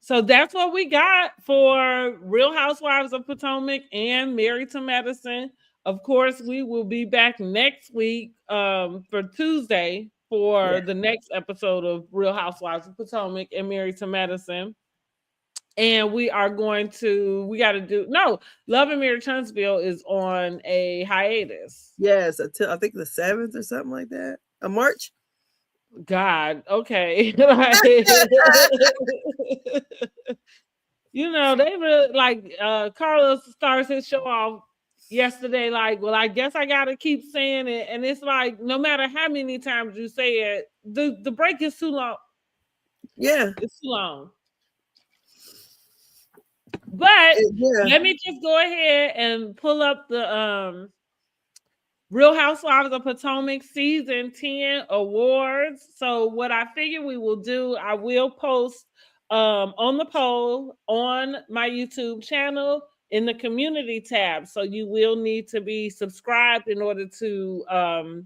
So that's what we got for Real Housewives of Potomac and Married to Medicine. Of course, we will be back next week for Tuesday Yeah. for the next episode of Real Housewives of Potomac and Married to Medicine. And we got to do, no, Love and Marriage Huntsville is on a hiatus. Yes. Until I think the 7th or something like that. A March. God, okay. They really like Carlos starts his show off yesterday, like, well, I guess I gotta keep saying it. And it's like no matter how many times you say it, the break is too long. Yeah. It's too long. But Yeah. let me just go ahead and pull up the Real Housewives of Potomac season 10 awards. So what I figure we will do, I will post on the poll on my YouTube channel in the community tab. So you will need to be subscribed in order to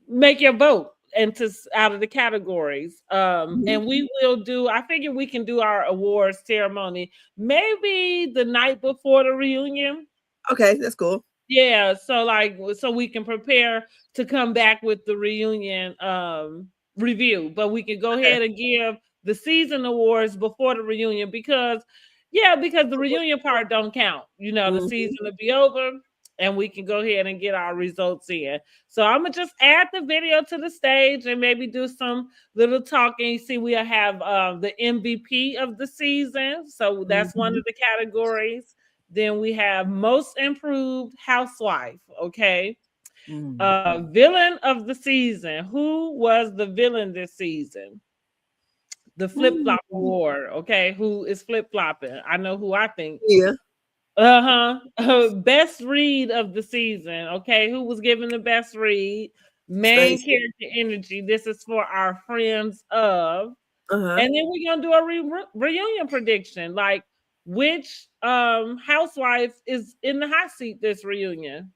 make your vote and to out of the categories. And we will do, I figure we can do our awards ceremony maybe the night before the reunion. Okay, that's cool. Yeah, so we can prepare to come back with the reunion review, but we can go Okay. ahead and give the season awards before the reunion because the reunion part don't count. The Mhm. season will be over and we can go ahead and get our results in. So I'm gonna just add the video to the stage and maybe do some little talking. You see, we'll have the MVP of the season, so that's one Mhm. of the categories. Then we have most improved housewife. Okay. Mhm. Villain of the season. Who was the villain this season? The flip flop Mhm. award. Okay. Who is flip flopping? I know who I think. Yeah. Best read of the season. Okay. Who was given the best read? Main Stacy. character energy. This is for our friends of. Uh-huh. And then we're gonna do a reunion prediction. Like which housewife is in the hot seat this reunion?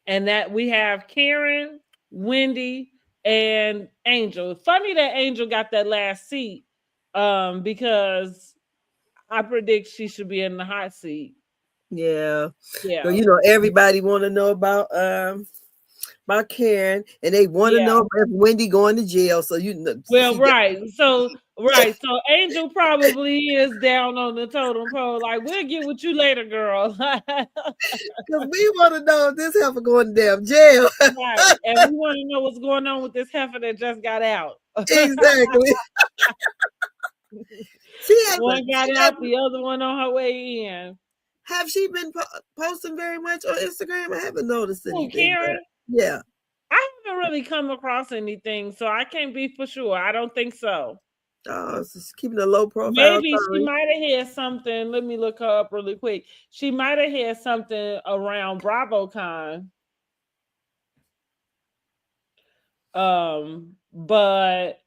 And that we have Karen, Wendy, and Angel. Funny that Angel got that last seat, because I predict she should be in the hot seat. Yeah. So Yeah, everybody want to know about Karen, and they want to yeah. know if Wendy going to jail. So Well, she got right. So Angel probably is down on the totem pole. Like, we'll get with you later, girl. because we want to know if this heifer going to damn jail. Right. And we want to know what's going on with this heifer that just got out. Exactly. She One hasn't. got out, the other one on her way in. Have she been posting very much on Instagram? I haven't noticed Oh, anything. But Karen? yeah. I haven't really come across anything, so I can't be for sure. I don't think so. Oh, it's just keeping a low profile. Maybe she Sorry. might have had something. Let me look her up really quick. She might have had something around BravoCon. But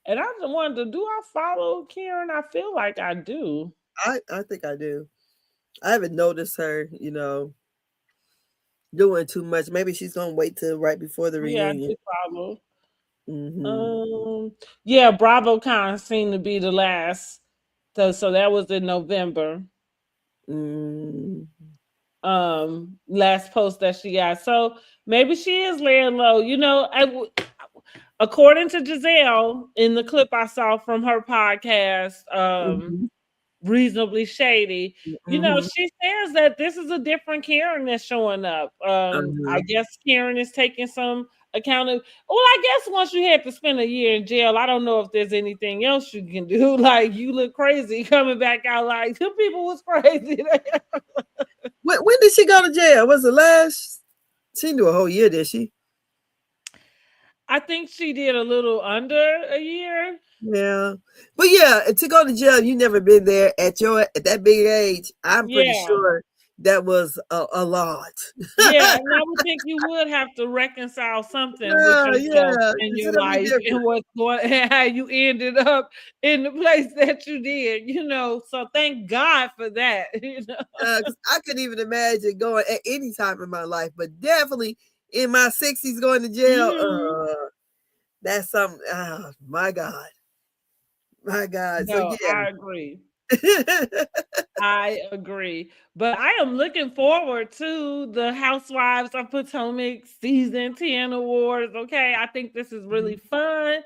and I just wanted to, do I follow Karen? I feel like I do. I think I do. I haven't noticed her, doing too much. Maybe she's gonna wait till right before the Yeah, I reunion. do follow. Mm-hmm. Yeah, BravoCon seemed to be the last. So that was in November. Mm. Last post that she got. So maybe she is laying low. According to Giselle in the clip I saw from her podcast, Mm-hmm. reasonably shady. You know, Mm-hmm. she says that this is a different Karen that's showing up. I Uh-huh. guess Karen is taking some account of. Well, I guess once you had to spend a year in jail, I don't know if there's anything else you can do. Like you look crazy coming back out. Like two people was crazy. When did she go to jail? Was it last? She didn't do a whole year, did she? I think she did a little under a year. Yeah, but yeah, to go to jail, you never been there at that big age. I'm pretty Yeah. sure that was a lot. Yeah, and I would think you would have to reconcile something with Yeah, yourself yeah, and it's your gonna be life and different. what's going and how you ended up in the place that you did, you know. So thank God for that, you know. 'Cause I couldn't even imagine going at any time in my life, but definitely in my 60s going to jail. Mhm. That's something. Oh my God, my God. So No, yeah. I agree. I agree. But I am looking forward to the Housewives of Potomac season 10 awards. Okay. I think this is really Mhm. fun.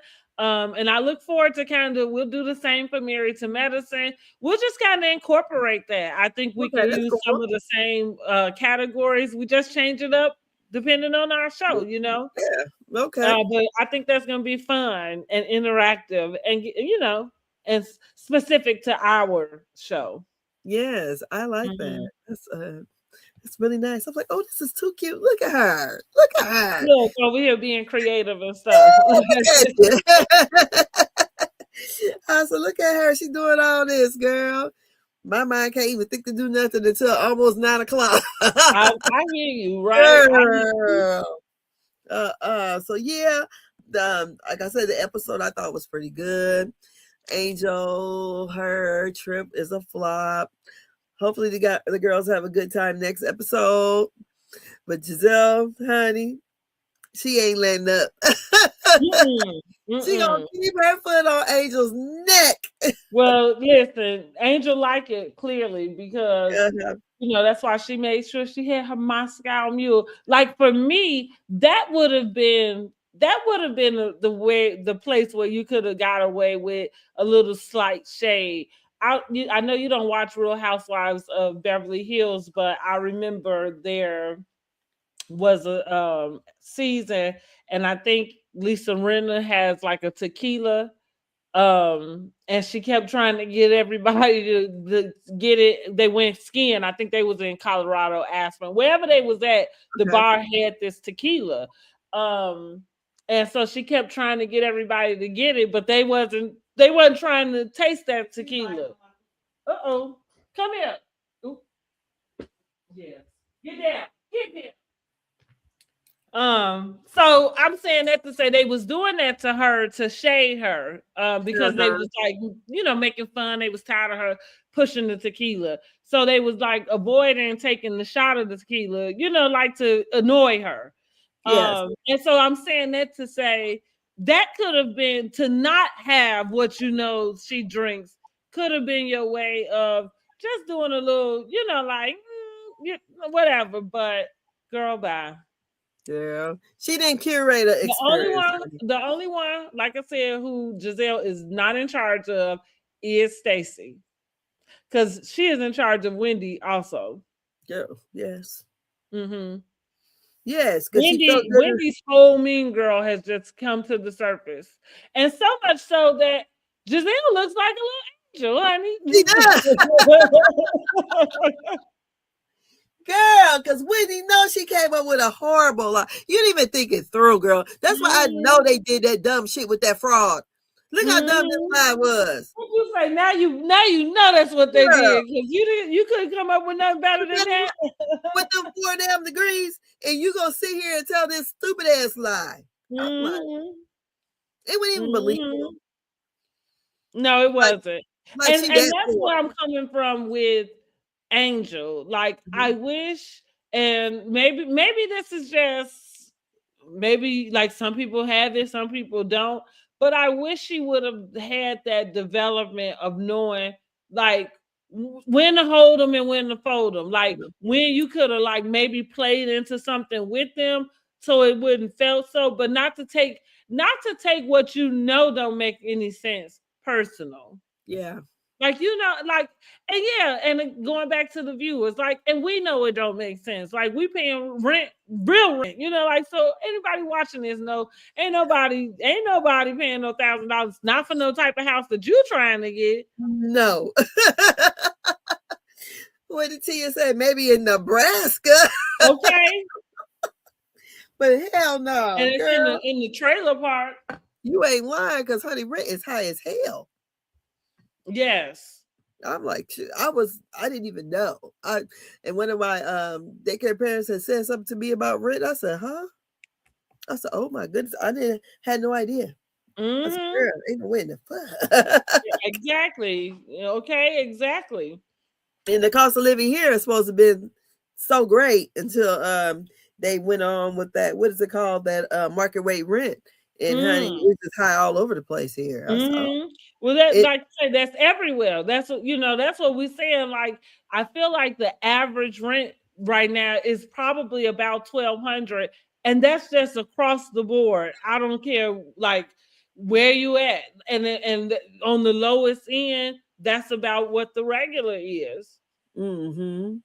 And I look forward to we'll do the same for Married to Medicine. We'll just kind of incorporate that. I think we Okay, could that's use cool. some of the same categories. We just change it up depending on our show, you know? Yeah. Okay. But I think that's going to be fun and interactive and, you know, and specific to our show. Yes, I like that. Mhm. That's really nice. I'm like, oh, this is too cute. Look at her. Look at her. Look, over here being creative and stuff. Look at you. I said, look at her. She doing all this, girl. My mind can't even think to do nothing until almost 9 o'clock. I hear you, right? I hear you. Girl. So yeah, like I said, the episode I thought was pretty good. Angel, her trip is a flop. Hopefully the girls have a good time next episode. But Giselle, honey, she ain't letting up. Mm-mm, She gonna mm-mm. keep her foot on Angel's neck. Well, listen, Angel like it clearly because Uh-huh. you know that's why she made sure she had her Moscow Mule. Like for me, that would have been the place where you could have got away with a little slight shade. I know you don't watch Real Housewives of Beverly Hills, but I remember there was a season, and I think Lisa Rinna has like a tequila, and she kept trying to get everybody to get it. They went skiing. I think they was in Colorado, Aspen, wherever they was at. The Okay. bar had this tequila, um, and so she kept trying to get everybody to get it, but they wasn't trying to taste that tequila. Uh-oh, come here. Ooh, yes, get down, get there. So I'm saying that to say they was doing that to her to shade her, because they Uh-huh. was like, making fun. They was tired of her pushing the tequila, so they was like avoiding taking the shot of the tequila, like to annoy her. Yes. And so I'm saying that to say that could have been to not have what she drinks could have been your way of just doing a little, like whatever. But girl, bye. Girl. She didn't curate an The only experience, one, honey. the only one, like I said, who Giselle is not in charge of is Stacy, because she is in charge of Wendy also. Girl. Yes. hmm Yes, because she felt good. Wendy's whole mean girl has just come to the surface, and so much so that Giselle looks like a little angel, She does. honey. Girl, because Whitney knows she came up with a horrible lie. You didn't even think it through, girl. That's why I know Mhm, they did that dumb shit with that fraud. Look how dumb this mhm. lie was. What you say? Now you know that's what they Girl, did, because you couldn't come up with nothing better you than couldn't that. with them 4 damn degrees, and you gonna sit here and tell this stupid ass lie. I'm like, Mhm. it wasn't even believable. Mhm. No, it Like, wasn't. like And she and that that's poor. where I'm coming from with Angel. Like I Mhm. wish, and maybe this is just, maybe like some people have it, some people don't. But I wish she would have had that development of knowing like when to hold them and when to fold them. Like when you could have like maybe played into something with them so it wouldn't felt so, but not to take what don't make any sense personal. Yeah. Like, like, and yeah, and going back to the viewers, like, and we know it don't make sense. Like, we paying rent, real rent, like, so anybody watching this know ain't nobody paying no $1,000, not for no type of house that you trying to get. No. What did Tia say? Maybe in Nebraska. Okay. But hell no, And it's girl. in the trailer park. You ain't lying, because honey, rent is high as hell. Yes. I'm like, I didn't even know. And one of my daycare parents had said something to me about rent. I said, huh? I said, oh my goodness, had no idea. I said, girl, ain't no way in the fuck. Exactly. Okay, exactly. And the cost of living here is supposed to be so great until they went on with that. What is it called? That market rate rent. And honey, it's just high all over the place here. I said, oh. Well, that like I say, that's everywhere. That's what that's what we're saying. Like, I feel like the average rent right now is probably about $1,200, and that's just across the board. I don't care like where you at, and on the lowest end, that's about what the regular is. Mm-hmm.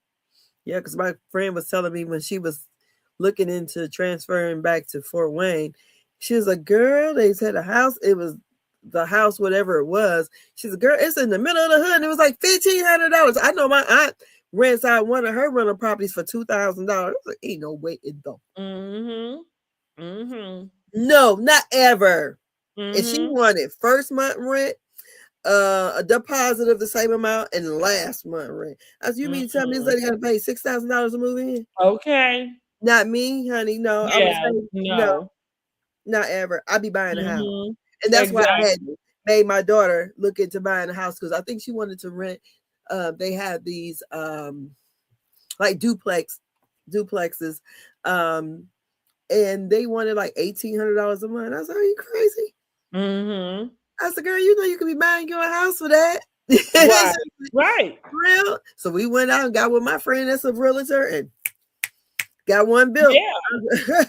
Yeah, because my friend was telling me when she was looking into transferring back to Fort Wayne, she was like, girl, they said a house, it was the house, whatever it was. She's a girl, it's in the middle of the hood, and it was like $1,500. I know my aunt rents out one of her rental properties for $2,000. Like, ain't no way it don't. No, not ever. And she wanted first month rent, a deposit of the same amount, and last month rent. I said, you mean to tell me this lady got to pay $6,000 to move in? Okay. Not me, honey. No, Yeah, I would say no, not ever. I'd be buying a house, and that's why I had made my daughter look into buying a house, because I think she wanted to rent. They had these like duplexes, and they wanted like $1,800 a month. I was like, are you crazy? I said, girl, you know you could be buying your house for that. Right. Real. So we went out and got with my friend that's a realtor and got one built. Yeah.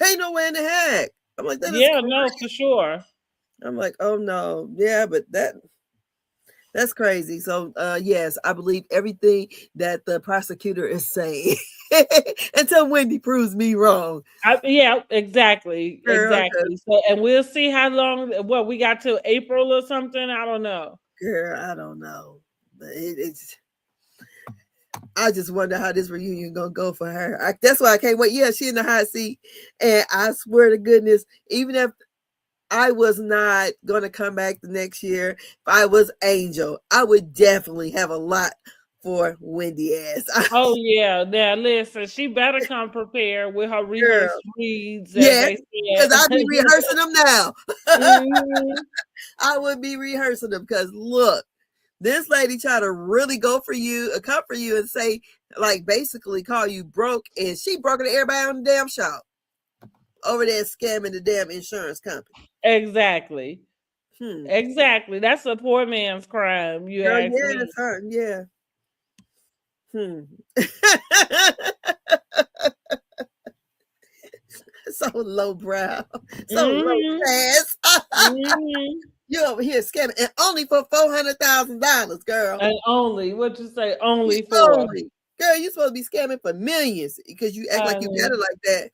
Ain't no way in the heck. I'm like, that is crazy. No, for sure. I'm like, oh no. Yeah, but that's crazy. So yes, I believe everything that the prosecutor is saying until Wendy proves me wrong. Yeah, exactly. Girl, exactly. So, and we'll see how long, what we got till April or something. I don't know. Girl, I don't know. But it's I just wonder how this reunion gonna go for her. That's why I can't wait. Yeah, she in the hot seat. And I swear to goodness, even if I was not gonna come back the next year, if I was Angel, I would definitely have a lot for Wendy ass. Oh yeah, now listen, she better come prepared with her rehearsed reads. Yeah, because I'll be rehearsing them now. I would be rehearsing them because look, this lady tried to really go for you, come for you, and say, like, basically call you broke, and she broke it to everybody on the damn shop over there scamming the damn insurance company. Exactly. Exactly. That's a poor man's crime. You ask me. Yeah. So lowbrow, so low class. You over here scamming, and only for $400,000, girl. And only what you say? Only for girl, you supposed to be scamming for millions because you act like you got it like that.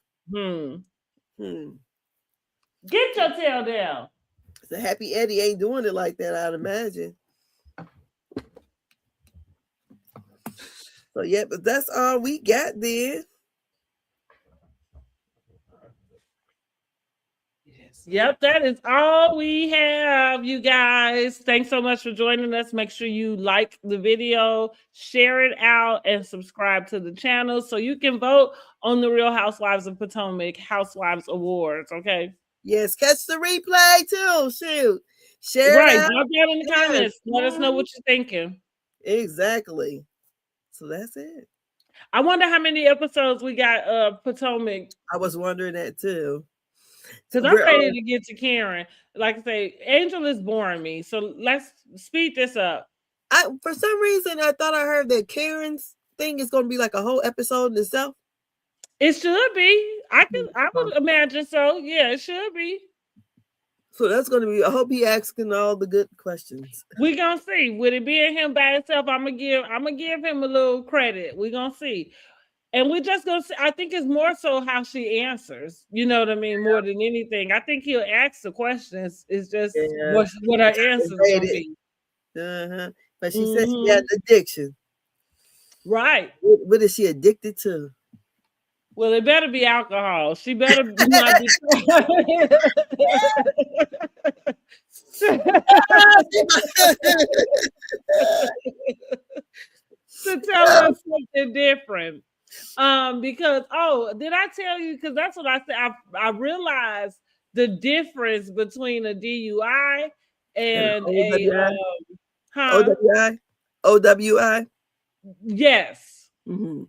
Get your tail down. So Happy Eddie ain't doing it like that, I'd imagine. So yeah, but that's all we got then. Yep, that is all we have, you guys. Thanks so much for joining us. Make sure you like the video, share it out, and subscribe to the channel so you can vote on the Real Housewives of Potomac Housewives Awards, okay? Yes, catch the replay too. Shoot. Share it out. Drop that in the comments. Let us know what you're thinking. Exactly. So that's it. I wonder how many episodes we got Potomac. I was wondering that too. Because I'm ready to get to Karen. Like I say, Angel is boring me. So let's speed this up. For some reason, I thought I heard that Karen's thing is going to be like a whole episode in itself. It should be. I would imagine so. Yeah, it should be. So that's gonna be. I hope he asking all the good questions. We gonna see. With it being him by himself, I'm gonna give him a little credit. We gonna see. And we just gonna see. I think it's more so how she answers. You know what I mean? More than anything. I think he'll ask the questions. It's just Yeah, what her answer's gonna rated. be. But she said she had addiction. Right. What is she addicted to? Well, it better be alcohol. She better not be. To tell us something different. Because did I tell you? Because that's what I said. I realized the difference between a DUI and a OWI? OWI? Yes. Mm-hmm.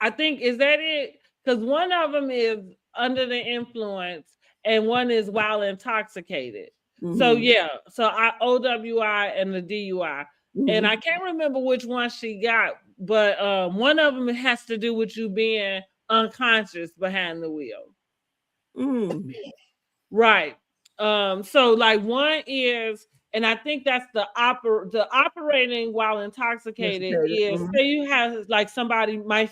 I think is that it? Because one of them is under the influence and one is while intoxicated. Mm-hmm. So yeah, so OWI and the DUI. Mm-hmm. And I can't remember which one she got, but one of them has to do with you being unconscious behind the wheel. Mm. Right. So like one is, and I think that's the operating while intoxicated is Mm-hmm. say you have like somebody might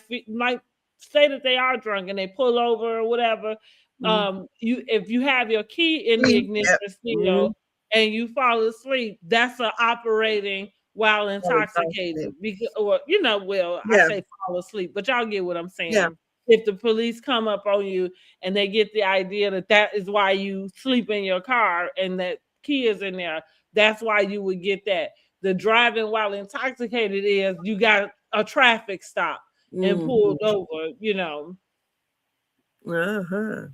say that they are drunk and they pull over or whatever. Mm-hmm. If you have your key in the ignition seal and you fall asleep, that's an operating while intoxicated. Because, or I say fall asleep, but y'all get what I'm saying. Yeah. If the police come up on you and they get the idea that is why you sleep in your car and that key is in there, that's why you would get that. The driving while intoxicated is you got a traffic stop and pulled over, Uh-huh.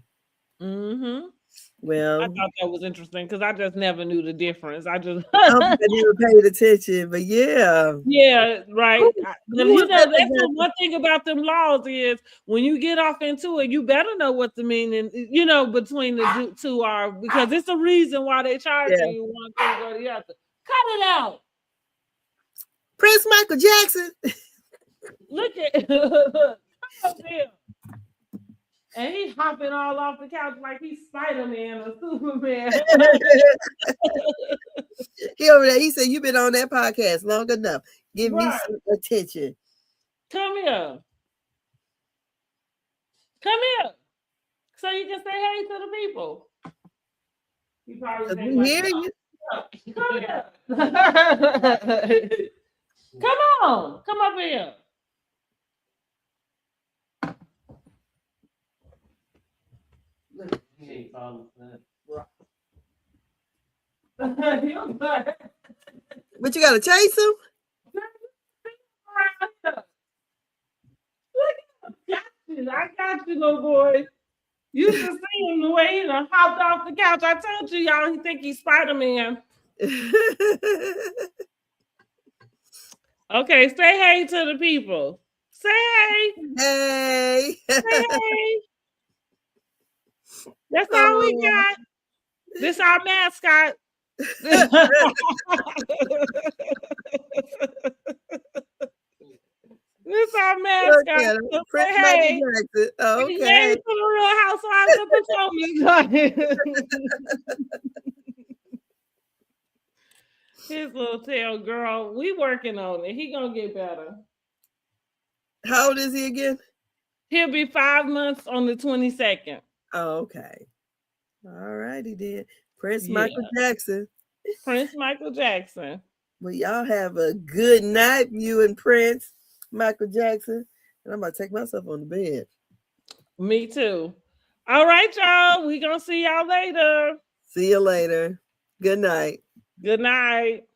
Mm-hmm. Well, I thought that was interesting because I just never knew the difference. I don't think I never paid attention, but yeah. Yeah, right. That's one thing about them laws is when you get off into it, you better know what the meaning, between the two are, because it's the reason why they charging you one thing or the other. Cut it out. Prince Michael Jackson. Look at come up here. And he's hopping all off the couch like he's Spider-Man or Superman. He over there. He said, "You've been on that podcast long enough. Give me some attention. Come here. Come here. So you can say hey to the people." You probably We hear you. Come here. Come on. Come up here. But you gotta chase him. I got you, little boy. You should see him the way he done hopped off the couch. I told you, y'all, he think he's Spider-Man. Okay, say hey to the people. Say hey. Hey. Say hey. That's all we got. This our mascot. This our mascot. Prince Michael Jackson. Okay. To the Real Housewives of Potomac. His little tail, girl. We working on it. He gonna get better. How old is he again? He'll be 5 months on the 22nd. Oh, okay. All righty then. Prince Michael Jackson. Prince Michael Jackson. Well, y'all have a good night, you and Prince Michael Jackson. And I'm about to take myself on the bed. Me too. All right, y'all. We gonna see y'all later. See you later. Good night. Good night.